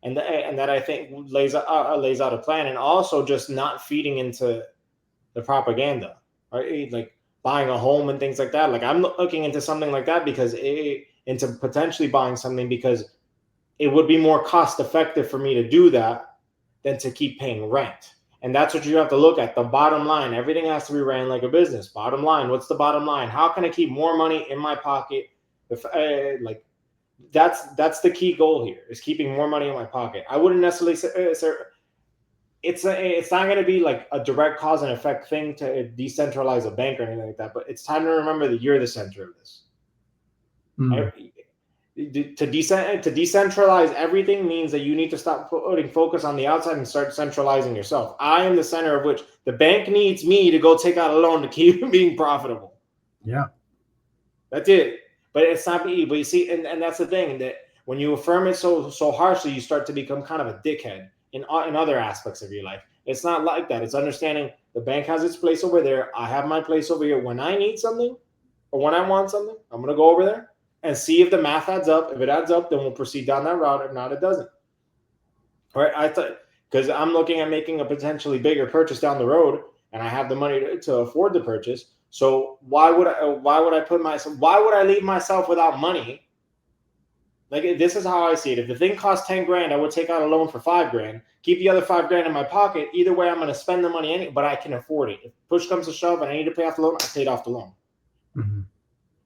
And that I think lays out a plan, and also just not feeding into the propaganda, right? Like buying a home and things like that. Like I'm looking into something like that into potentially buying something, because it would be more cost effective for me to do that than to keep paying rent. And that's what you have to look at. The bottom line. Everything has to be ran like a business. Bottom line. What's the bottom line? How can I keep more money in my pocket? Like that's the key goal here, is keeping more money in my pocket. I wouldn't necessarily say it's not going to be like a direct cause and effect thing to decentralize a bank or anything like that. But it's time to remember that you're the center of this. Hmm. To decentralize everything means that you need to stop putting focus on the outside and start centralizing yourself. I am the center of which the bank needs me to go take out a loan to keep being profitable. Yeah. That's it. But it's not me. But you see, and that's the thing, that when you affirm it so harshly, you start to become kind of a dickhead in other aspects of your life. It's not like that. It's understanding the bank has its place over there. I have my place over here. When I need something or when I want something, I'm gonna go over there and see if the math adds up. If it adds up, then we'll proceed down that route. If not, it doesn't. All right. I thought, because I'm looking at making a potentially bigger purchase down the road, and I have the money to afford the purchase. So why would I leave myself without money? Like, this is how I see it. If the thing costs 10 grand, I would take out a loan for 5 grand, keep the other 5 grand in my pocket. Either way, I'm going to spend the money but I can afford it. If push comes to shove and I need to pay off the loan, I paid off the loan. Mm-hmm.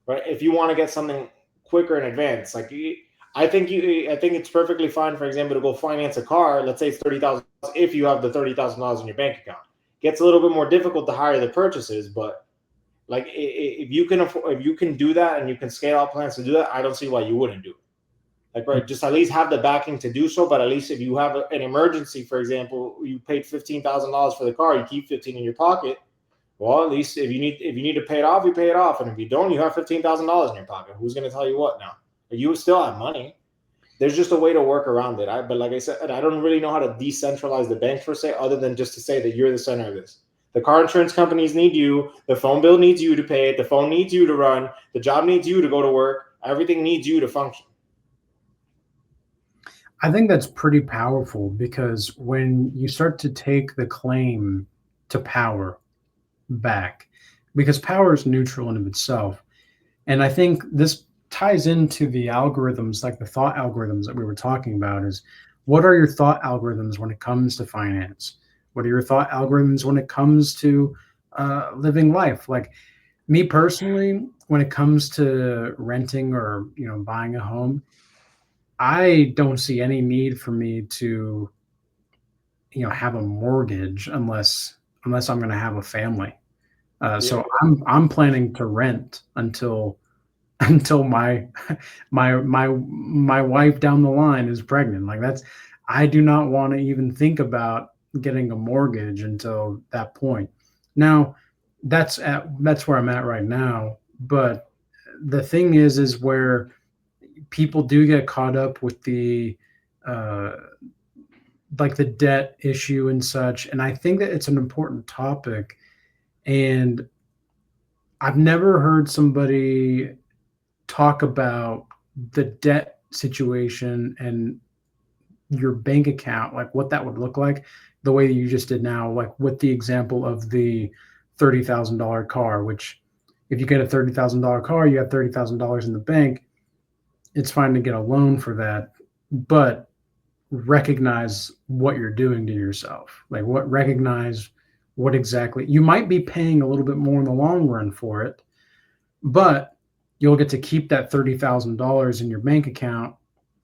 Right? If you want to get something quicker in advance, like I think it's perfectly fine, for example, to go finance a car. Let's say it's 30,000 if you have the $30,000 in your bank account. Gets a little bit more difficult to hire the purchases, but like if you can afford, if you can do that and you can scale out plans to do that, I don't see why you wouldn't do it. Like, right, just at least have the backing to do so. But at least if you have an emergency, for example, you paid $15,000 for the car, you keep 15 in your pocket. Well, at least if you need to pay it off, you pay it off, and if you don't, you have $15,000 in your pocket. Who's going to tell you what now? You still have money. There's just a way to work around it. But like I said, I don't really know how to decentralize the bank per se, other than just to say that you're the center of this. The car insurance companies need you. The phone bill needs you to pay it. The phone needs you to run. The job needs you to go to work. Everything needs you to function. I think that's pretty powerful, because when you start to take the claim to power back, because power is neutral in of itself. And I think this ties into the algorithms, like the thought algorithms that we were talking about, is what are your thought algorithms when it comes to finance? What are your thought algorithms when it comes to living life? Like me personally, when it comes to renting or buying a home, I don't see any need for me to have a mortgage unless I'm going to have a family. Yeah. So I'm planning to rent until until my wife down the line is pregnant. Like I do not want to even think about getting a mortgage until that point. Now, that's where I'm at right now. But the thing is where people do get caught up with the uh, like the debt issue and such. And I think that it's an important topic. And I've never heard somebody talk about the debt situation and your bank account, like what that would look like, the way that you just did now, like with the example of the $30,000 car, which if you get a $30,000 car, you have $30,000 in the bank. It's fine to get a loan for that, but recognize what you're doing to yourself. Like recognize what exactly you might be paying a little bit more in the long run for it, but you'll get to keep that $30,000 in your bank account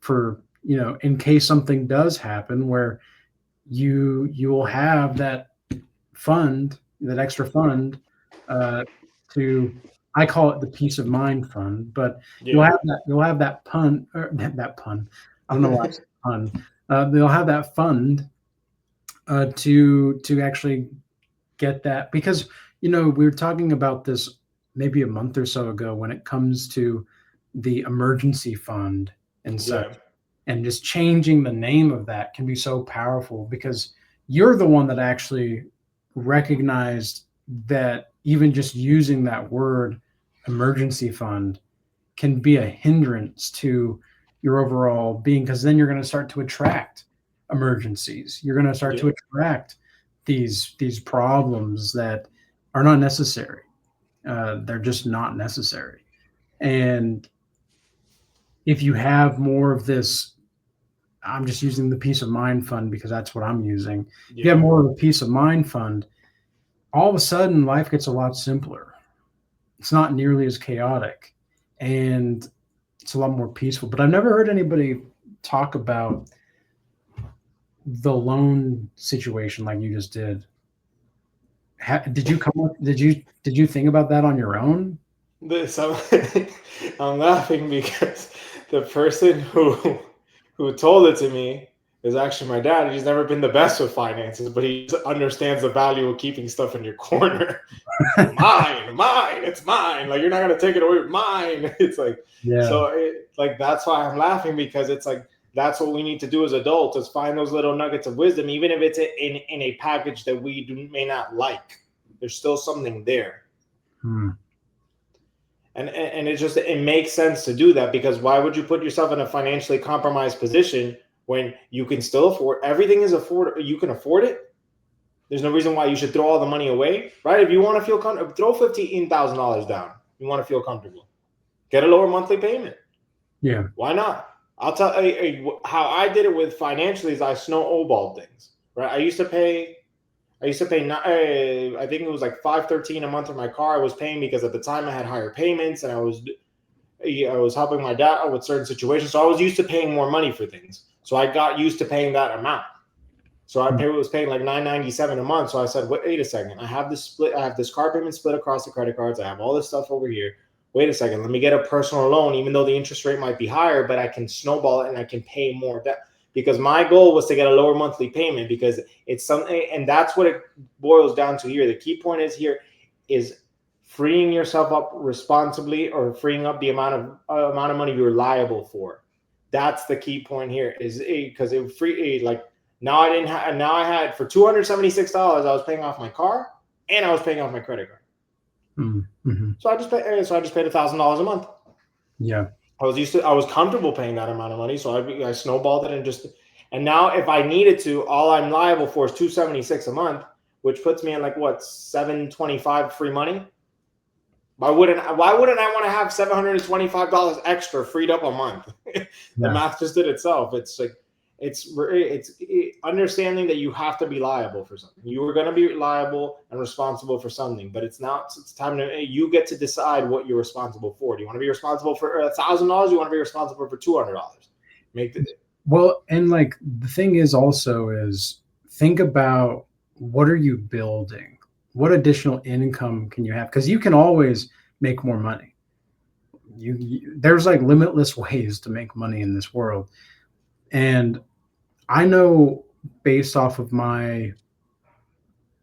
for, in case something does happen where you will have that fund, that extra fund, to, I call it the peace of mind fund, but Yeah. you'll have that pun, or that pun. I don't know why I said pun. They'll have that fund to actually get that, because we were talking about this maybe a month or so ago when it comes to the emergency fund and such, Yeah. and just changing the name of that can be so powerful, because you're the one that actually recognized that even just using that word emergency fund can be a hindrance to your overall being, because then you're going to start to attract emergencies. You're going to start to Yeah. attract these problems that are not necessary. They're just not necessary. And if you have more of this, I'm just using the peace of mind fund because that's what I'm using. If you have Yeah. more of a peace of mind fund, all of a sudden life gets a lot simpler. It's not nearly as chaotic, and it's a lot more peaceful. But I've never heard anybody talk about the loan situation like you just did. Did you come up? Did you think about that on your own? This I'm laughing because the person who told it to me is actually my dad. He's never been the best with finances, but he understands the value of keeping stuff in your corner. Mine, it's mine. Like, you're not gonna take it away. Mine. It's like, Yeah. so like that's why I'm laughing, because it's like that's what we need to do as adults, is find those little nuggets of wisdom, even if it's in a package that we may not like. There's still something there. Hmm. And it makes sense to do that, because why would you put yourself in a financially compromised position when you can still afford everything? You can afford it. There's no reason why you should throw all the money away, right? If you want to feel comfortable, throw $15,000 down. You want to feel comfortable, get a lower monthly payment. Yeah. Why not? I'll tell you how I did it with financially is I snowballed things, right? I used to pay, I think it was like $513 a month for my car. I was paying because at the time I had higher payments, and I was helping my dad out with certain situations. So I was used to paying more money for things. So I got used to paying that amount. So I was paying like $997 a month. So I said, wait a second. I have this car payment split across the credit cards. I have all this stuff over here. Wait a second. Let me get a personal loan, even though the interest rate might be higher, but I can snowball it and I can pay more debt. Because my goal was to get a lower monthly payment, because it's something, and that's what it boils down to here. The key point is freeing yourself up responsibly, or freeing up the amount of money you're liable for. That's the key point here, is because it free like now I had for $276 I was paying off my car and I was paying off my credit card. Mm-hmm. So I just paid $1,000 a month. Yeah. I was comfortable paying that amount of money, so I snowballed it, and now if I needed to, all I'm liable for is $276 a month, which puts me in like what, $725 free money. Why wouldn't I want to have $725 extra freed up a month? The Yeah. math just did itself. It's like it's understanding that you have to be liable for something. You are going to be liable and responsible for something, but it's time to, you get to decide what you're responsible for. Do you want to be responsible for $1,000? You want to be responsible for $200? Well, and like the thing is also is think about, what are you building? What additional income can you have? Because you can always make more money. there's like limitless ways to make money in this world. And I know, based off of my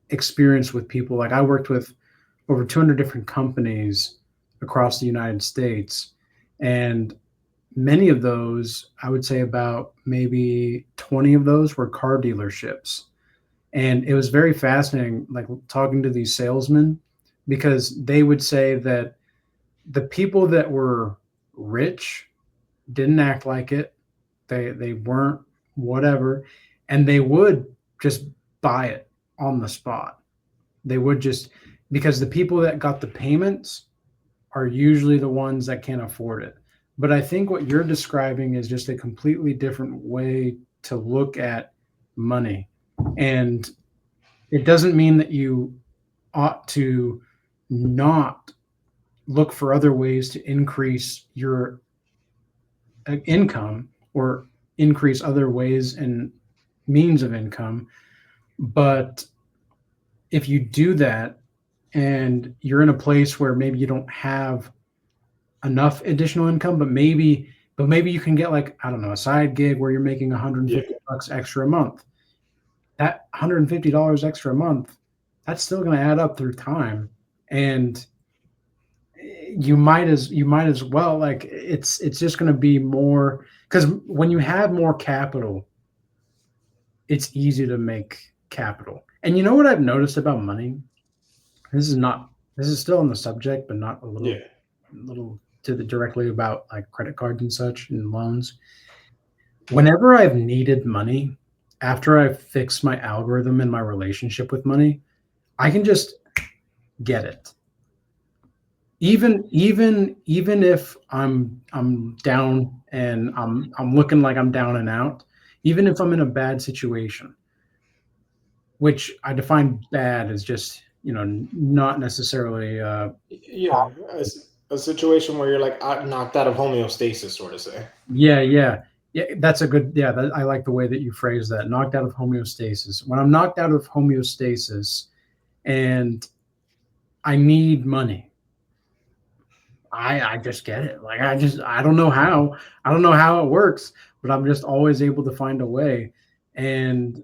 experience with people, like I worked with over 200 different companies across the United States, and many of those, I would say about maybe 20 of those were car dealerships. And it was very fascinating, like talking to these salesmen, because they would say that the people that were rich didn't act like it. They weren't whatever, and they would just buy it on the spot. They would just, because the people that got the payments are usually the ones that can't afford it. But I think what you're describing is just a completely different way to look at money. And it doesn't mean that you ought to not look for other ways to increase your income or increase other ways and means of income. But if you do that and you're in a place where maybe you don't have enough additional income, but maybe you can get, like, I don't know, a side gig where you're making $150 extra a month. That $150 extra a month, that's still going to add up through time. And you might as well, like, it's just going to be more, because when you have more capital, it's easy to make capital. And you know what I've noticed about money? This is still on the subject, but not a little Yeah. little to the directly about like credit cards and such and loans. Whenever I've needed money, after I've fixed my algorithm and my relationship with money, I can just get it. Even if I'm down and I'm looking like I'm down and out, even if I'm in a bad situation, which I define bad as just, not necessarily Yeah, a situation where you're like knocked out of homeostasis, sort of say. yeah, that's a good, yeah, I like the way that you phrase that, knocked out of homeostasis. When I'm knocked out of homeostasis and I need money, I just get it. Like, I don't know how it works, but I'm just always able to find a way. And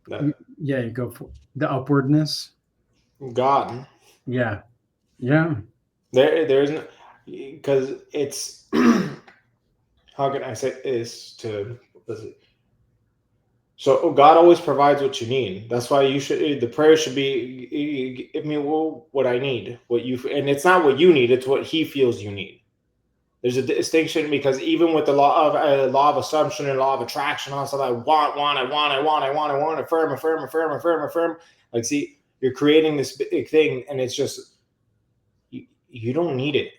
That yeah, you go for the upwardness. God, Yeah, yeah. there's no, because it's how can I say this to so God always provides what you need. That's why you should the prayer should be give me what I need, what you and it's not what you need, it's what He feels you need. There's a distinction because even with the law of assumption and law of attraction, all stuff, I want, affirm. Like, see, you're creating this big thing, and it's just you don't need it.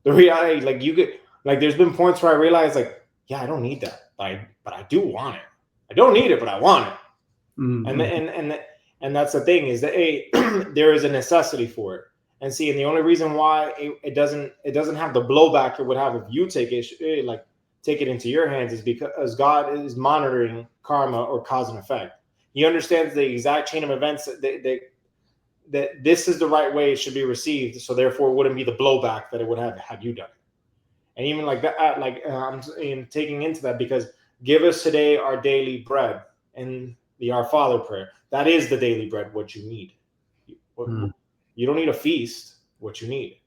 The reality, like you get, like there's been points where I realized, like, yeah, I don't need that, but I do want it. I don't need it, but I want it. Mm-hmm. And that's the thing is that there is a necessity for it. And see, and the only reason why it doesn't have the blowback it would have if you take it into your hands is because God is monitoring karma or cause and effect. He understands the exact chain of events that this is the right way it should be received. So therefore, it wouldn't be the blowback that it would have had you done it. And even like that, I'm taking into that because give us today our daily bread and the Our Father prayer. That is the daily bread, what you need. You don't need a feast, what you need.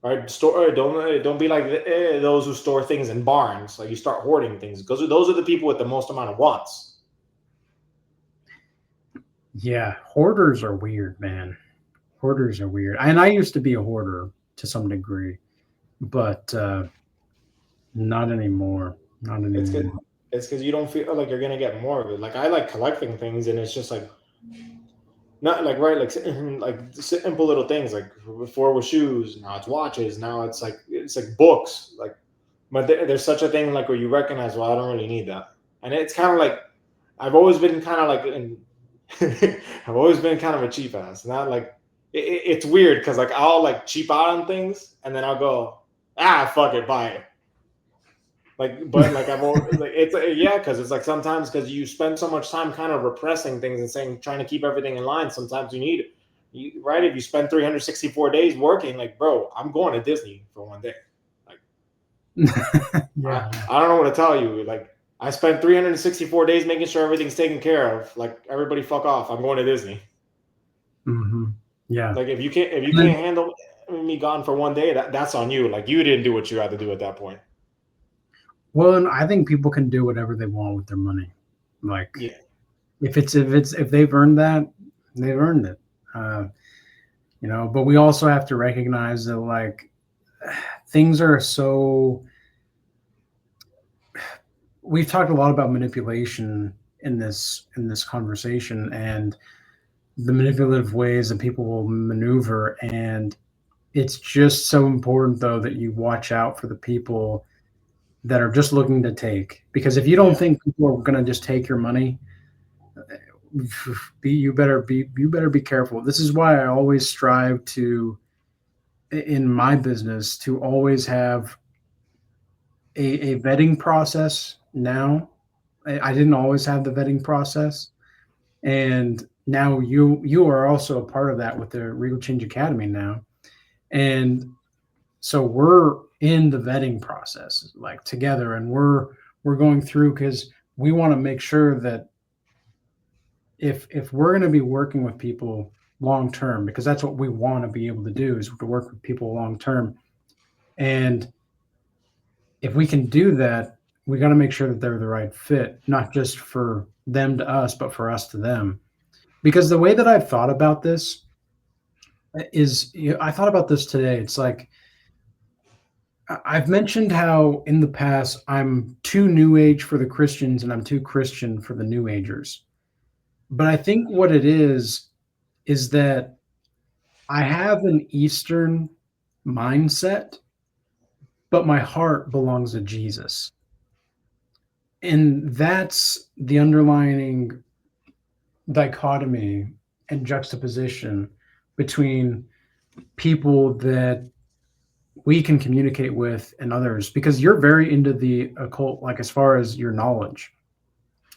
Right? Don't be like those who store things in barns. Like you start hoarding things. Because those are the people with the most amount of wants. Yeah, hoarders are weird, man. Hoarders are weird. And I used to be a hoarder to some degree, but not anymore. Not anymore. It's because you don't feel like you're gonna get more of it. Like I like collecting things, and it's just like not like right like simple little things. Like before with shoes, now it's watches. Now it's like books. Like, but there's such a thing like where you recognize, well, I don't really need that, and it's kind of like I've always been kind of like I've always been kind of a cheap ass. Not like it's weird because like I'll like cheap out on things, and then I'll go fuck it, buy it. Like, but like I've always, like it's yeah, because it's like sometimes because you spend so much time kind of repressing things and saying trying to keep everything in line. Sometimes you need it, right? If you spend 364 days working, like bro, I'm going to Disney for one day. Yeah. I don't know what to tell you. Like, I spent 364 days making sure everything's taken care of. Like, everybody fuck off. I'm going to Disney. Hmm. Yeah. Like, if you And then, can't handle me gone for one day, that's on you. Like, you didn't do what you had to do at that point. well, and I think people can do whatever they want with their money. Like Yeah. if they've earned that, they've earned it. Uh, but we also have to recognize that like things are so. We've talked a lot about manipulation in this conversation and the manipulative ways that people will maneuver, and it's just so important though that you watch out for the people that are just looking to take, because if you don't Yeah. think people are going to just take your money, you better be careful. This is why I always strive to, in my business, to always have a vetting process. Now I didn't always have the vetting process, and now you are also a part of that with the Regal Change Academy now. And so we're in the vetting process like together, and we're going through because we want to make sure that if we're going to be working with people long term, because that's what we want to be able to do, is to work with people long term. And if we can do that, we got to make sure that they're the right fit, not just for them to us, but for us to them. Because the way that I've thought about this is, I thought about this today. It's like I've mentioned how in the past I'm too new age for the Christians and I'm too Christian for the new agers. But I think what it is that I have an Eastern mindset, but my heart belongs to Jesus. And that's the underlying dichotomy and juxtaposition between people that we can communicate with and others, because you're very into the occult, like as far as your knowledge.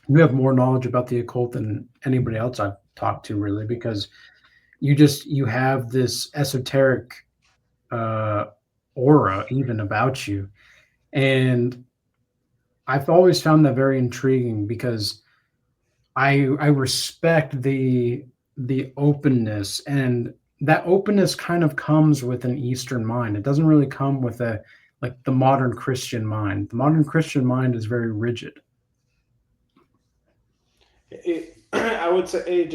You have more knowledge about the occult than anybody else I've talked to, really, because you have this esoteric uh, aura even about you. And I've always found that very intriguing because I respect the openness, and that openness kind of comes with an Eastern mind. It doesn't really come with a like the modern Christian mind. The modern Christian mind is very rigid. I would say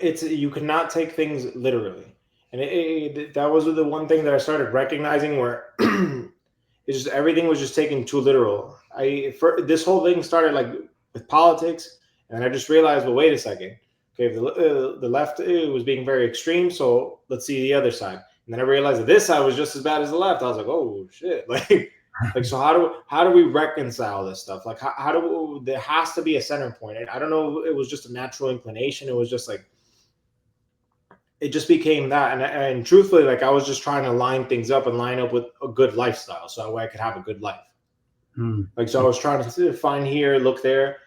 it's you cannot take things literally, and that was the one thing that I started recognizing where it's just everything was just taken too literal. This whole thing started like with politics, and I just realized, well, wait a second. Okay, the left was being very extreme, so let's see the other side. And then I realized that this side was just as bad as the left. I was like, oh shit, like so how do we reconcile this stuff? Like how do there has to be a center point? I don't know. It was just a natural inclination. It was just like it just became that, and truthfully, like I was just trying to line things up and line up with a good lifestyle, so that way I could have a good life. Hmm. Like so, I was trying to find here, look there,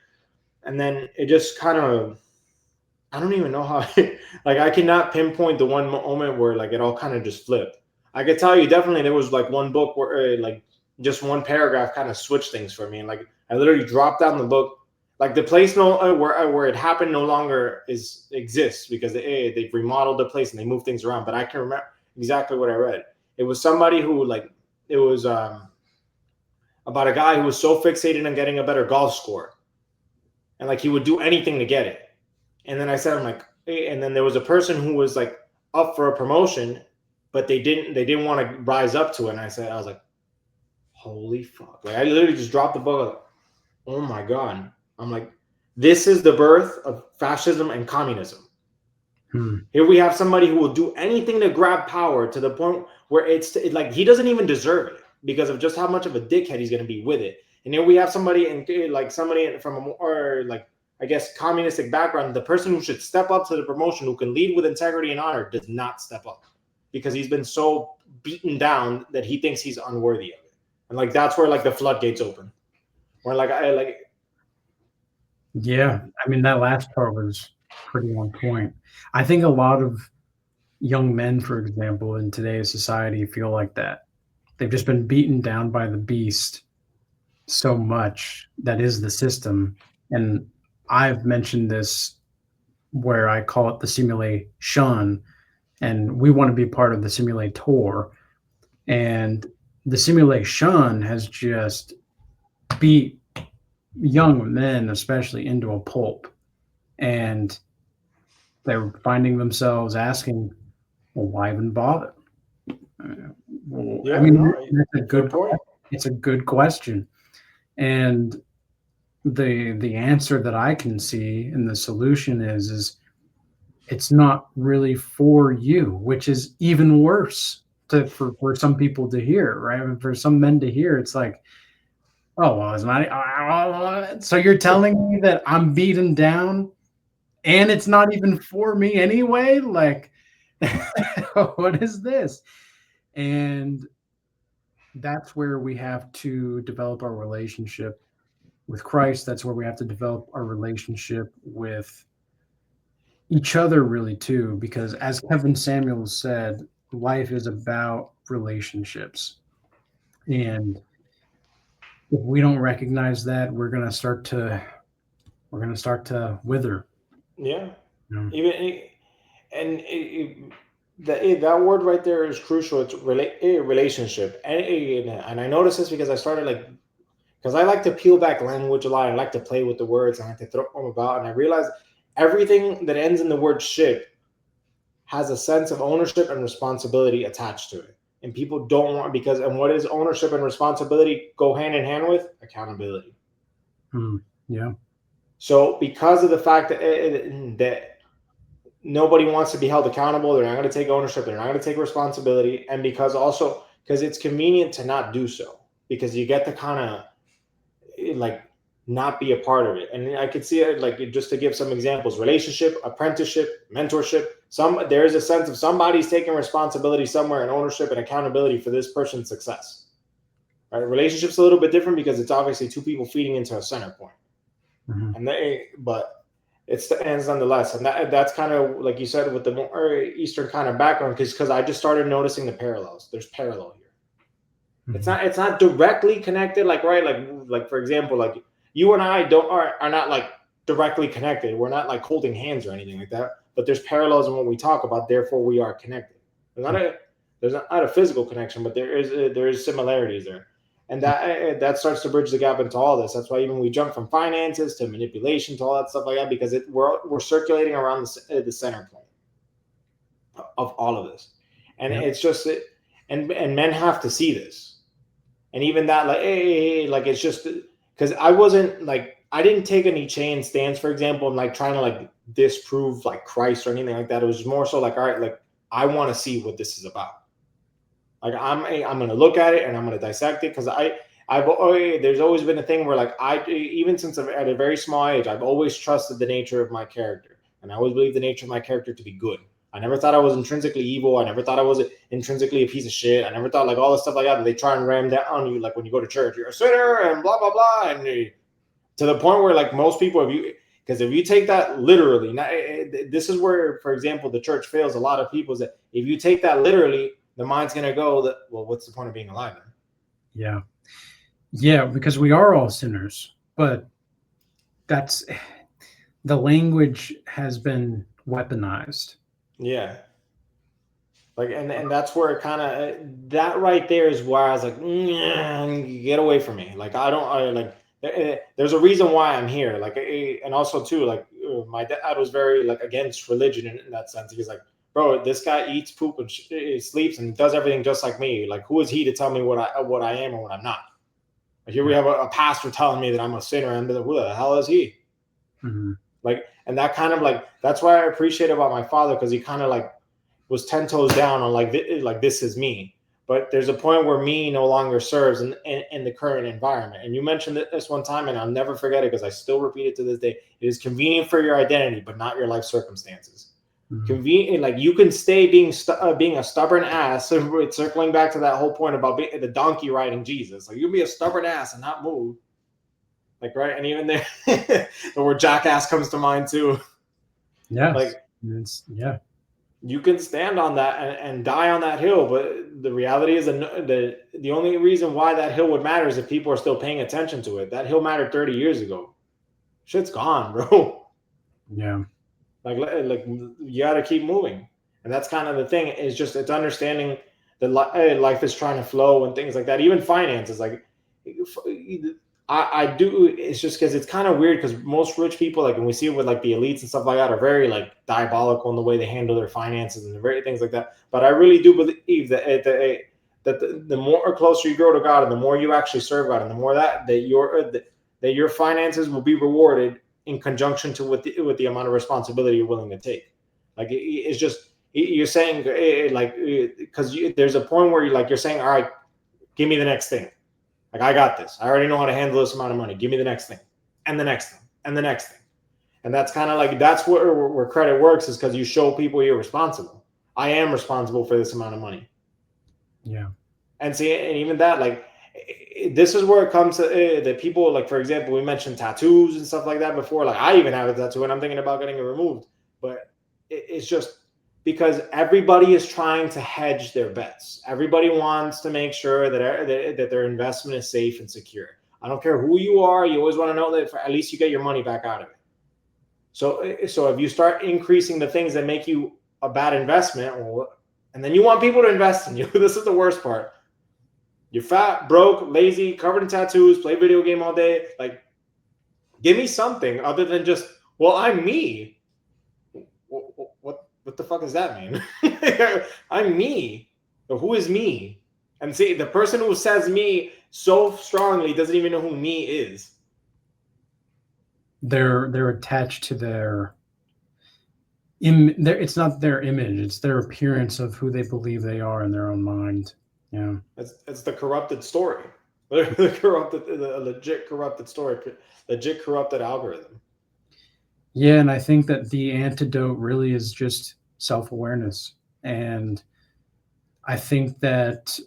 and then it just kind of I don't even know how. Like I cannot pinpoint the one moment where like it all kind of just flipped. I could tell you definitely there was like one book where like just one paragraph kind of switched things for me, and like I literally dropped down the book. Like the place where it happened no longer exists because they've remodeled the place and they moved things around. But I can remember exactly what I read. It was somebody who like it was about a guy who was so fixated on getting a better golf score, and like he would do anything to get it. And then I said, I'm like, hey, and then there was a person who was like up for a promotion, but they didn't want to rise up to it. And I was like, holy fuck! Like I literally just dropped the book. Like, oh my god! I'm like, this is the birth of fascism and communism. Hmm. Here we have somebody who will do anything to grab power to the point where like he doesn't even deserve it because of just how much of a dickhead he's going to be with it. And here we have somebody from a more like I guess communistic background. The person who should step up to the promotion, who can lead with integrity and honor, does not step up because he's been so beaten down that he thinks he's unworthy of it. And like that's where like the floodgates open. Where like I like Yeah, I mean that last part was pretty on point. I think a lot of young men, for example, in today's society feel like that. They've just been beaten down by the beast so much that is the system. And I've mentioned this where I call it the simulation, and we want to be part of the simulator. And the simulation has just beat young men, especially, into a pulp. And they're finding themselves asking, well, why even bother? Well, I Yeah, mean, no, that's a fair good, point. it's a good question. And the answer that I can see and the solution is it's not really for you, which is even worse for some people to hear, right? I mean, for some men to hear, it's like, oh well, it's not. So you're telling me that I'm beaten down, and it's not even for me anyway? Like, what is this? And that's where we have to develop our relationship with Christ. That's where we have to develop our relationship with each other, really, too, because as Kevin Samuels said, life is about relationships. And if we don't recognize that, we're going to start to wither. Yeah, You know? even and that word right there is crucial. It's a relationship, and I notice this because I started like because I like to peel back language a lot. I like to play with the words. I like to throw them about, and I realized everything that ends in the word "ship" has a sense of ownership and responsibility attached to it. And people don't want because and what is ownership and responsibility go hand in hand with accountability. Yeah. So because of the fact that nobody wants to be held accountable, they're not going to take ownership, they're not going to take responsibility, and because also because it's convenient to not do so because you get to kind of like not be a part of it. And I could see it like just to give some examples: relationship, apprenticeship, mentorship. There is a sense of somebody's taking responsibility somewhere and ownership and accountability for this person's success. Right? Relationship's a little bit different because it's obviously two people feeding into a center point. And but it's the ends nonetheless. And that's kind of like you said with the more Eastern kind of background because I just started noticing the parallels. There's parallel here. It's not directly connected, like right, like for example, like you and I are not like directly connected. We're not like holding hands or anything like that. But there's parallels in what we talk about. Therefore, we are connected. There's not a physical connection, but there is similarities there, and that starts to bridge the gap into all this. That's why even we jump from finances to manipulation to all that stuff like that because we're circulating around the center point of all of this, and it's just and men have to see this. And even that, like, hey, like it's just because I didn't take any chain stands, for example, and like trying to like disprove like Christ or anything like that. It was more so like, all right, like I want to see what this is about. Like I'm gonna look at it and I'm gonna dissect it because there's always been a thing where like even since I'm at a very small age, I've always trusted the nature of my character, and I always believed the nature of my character to be good. I never thought I was intrinsically evil. I never thought I was intrinsically a piece of shit. I never thought like all the stuff like that. They try and ram down on you, like when you go to church, you're a sinner and blah blah blah, and to the point where like most people, if you take that literally, this is where, for example, the church fails a lot of people. Is that if you take that literally, the mind's gonna go that well, what's the point of being alive then? Yeah, because we are all sinners, but that's the language has been weaponized. Yeah. Like and that's where it kind of that right there is where I was like, get away from me. Like I like there's a reason why I'm here. Like and also too like my dad was very like against religion in that sense. He's like, bro, this guy eats, poop, and sleeps and does everything just like me. Like who is he to tell me what I am and what I'm not? Like, here we have a pastor telling me that I'm a sinner, and who the hell is he? Like, and that kind of like that's why I appreciate about my father because he kind of like was 10 toes down on like this is me. But there's a point where me no longer serves in the current environment. And you mentioned this one time, and I'll never forget it because I still repeat it to this day. It is convenient for your identity, but not your life circumstances. Convenient, like you can stay being a stubborn ass. So circling back to that whole point about the donkey riding Jesus, like you can be a stubborn ass and not move. Like right, and even there, the word jackass comes to mind too. Yes, like yeah. You can stand on that and die on that hill, but the reality is the only reason why that hill would matter is if people are still paying attention to it. That hill mattered 30 years ago. Shit's gone, bro. Yeah. Like you got to keep moving, and that's kind of the thing. Is just it's understanding that life is trying to flow and things like that. Even finances, like I do. It's just because it's kind of weird because most rich people, like when we see it with like the elites and stuff like that, are very like diabolical in the way they handle their finances and the very things like that. But I really do believe that the more closer you grow to God and the more you actually serve God and the more that your finances will be rewarded in conjunction to with the amount of responsibility you're willing to take. Like it's just you're saying like because there's a point where you're saying, all right, give me the next thing. Like, I got this. I already know how to handle this amount of money. Give me the next thing, and the next thing, and the next thing. And that's kind of like that's where credit works, is because you show people you're responsible. I am responsible for this amount of money. Yeah. And see, and even that, like, this is where it comes to that people, like, for example, we mentioned tattoos and stuff like that before. Like, I even have a tattoo, and I'm thinking about getting it removed. But it's just because everybody is trying to hedge their bets. Everybody wants to make sure that their investment is safe and secure. I don't care who you are. You always want to know that at least you get your money back out of it. So if you start increasing the things that make you a bad investment, and then you want people to invest in you, this is the worst part. You're fat, broke, lazy, covered in tattoos, play video game all day. Like, give me something other than just, well, I'm me. What the fuck does that mean? I'm me. Who is me? And see, the person who says me so strongly doesn't even know who me is. They're attached to their it's not their image, it's their appearance of who they believe they are in their own mind. Yeah. It's the corrupted story. The legit corrupted story, legit corrupted algorithm. Yeah, and I think that the antidote really is just self-awareness. And I think that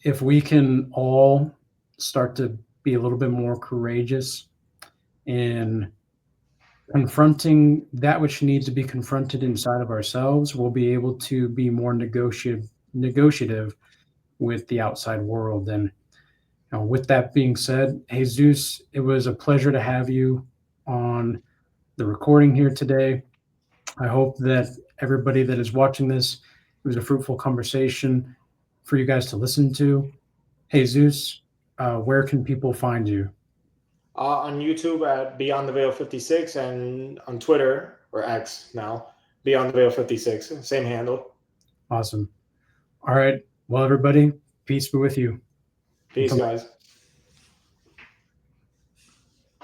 if we can all start to be a little bit more courageous in confronting that which needs to be confronted inside of ourselves, we'll be able to be more negotiative with the outside world. And with that being said, Jesus, it was a pleasure to have you on the recording here today. I hope that everybody that is watching this, it was a fruitful conversation for you guys to listen to. Jesus, where can people find you? On YouTube at Beyond the Veil 56, and on Twitter, or X now, Beyond the Veil 56, same handle. Awesome. All right. Well, everybody, peace be with you. Peace, guys.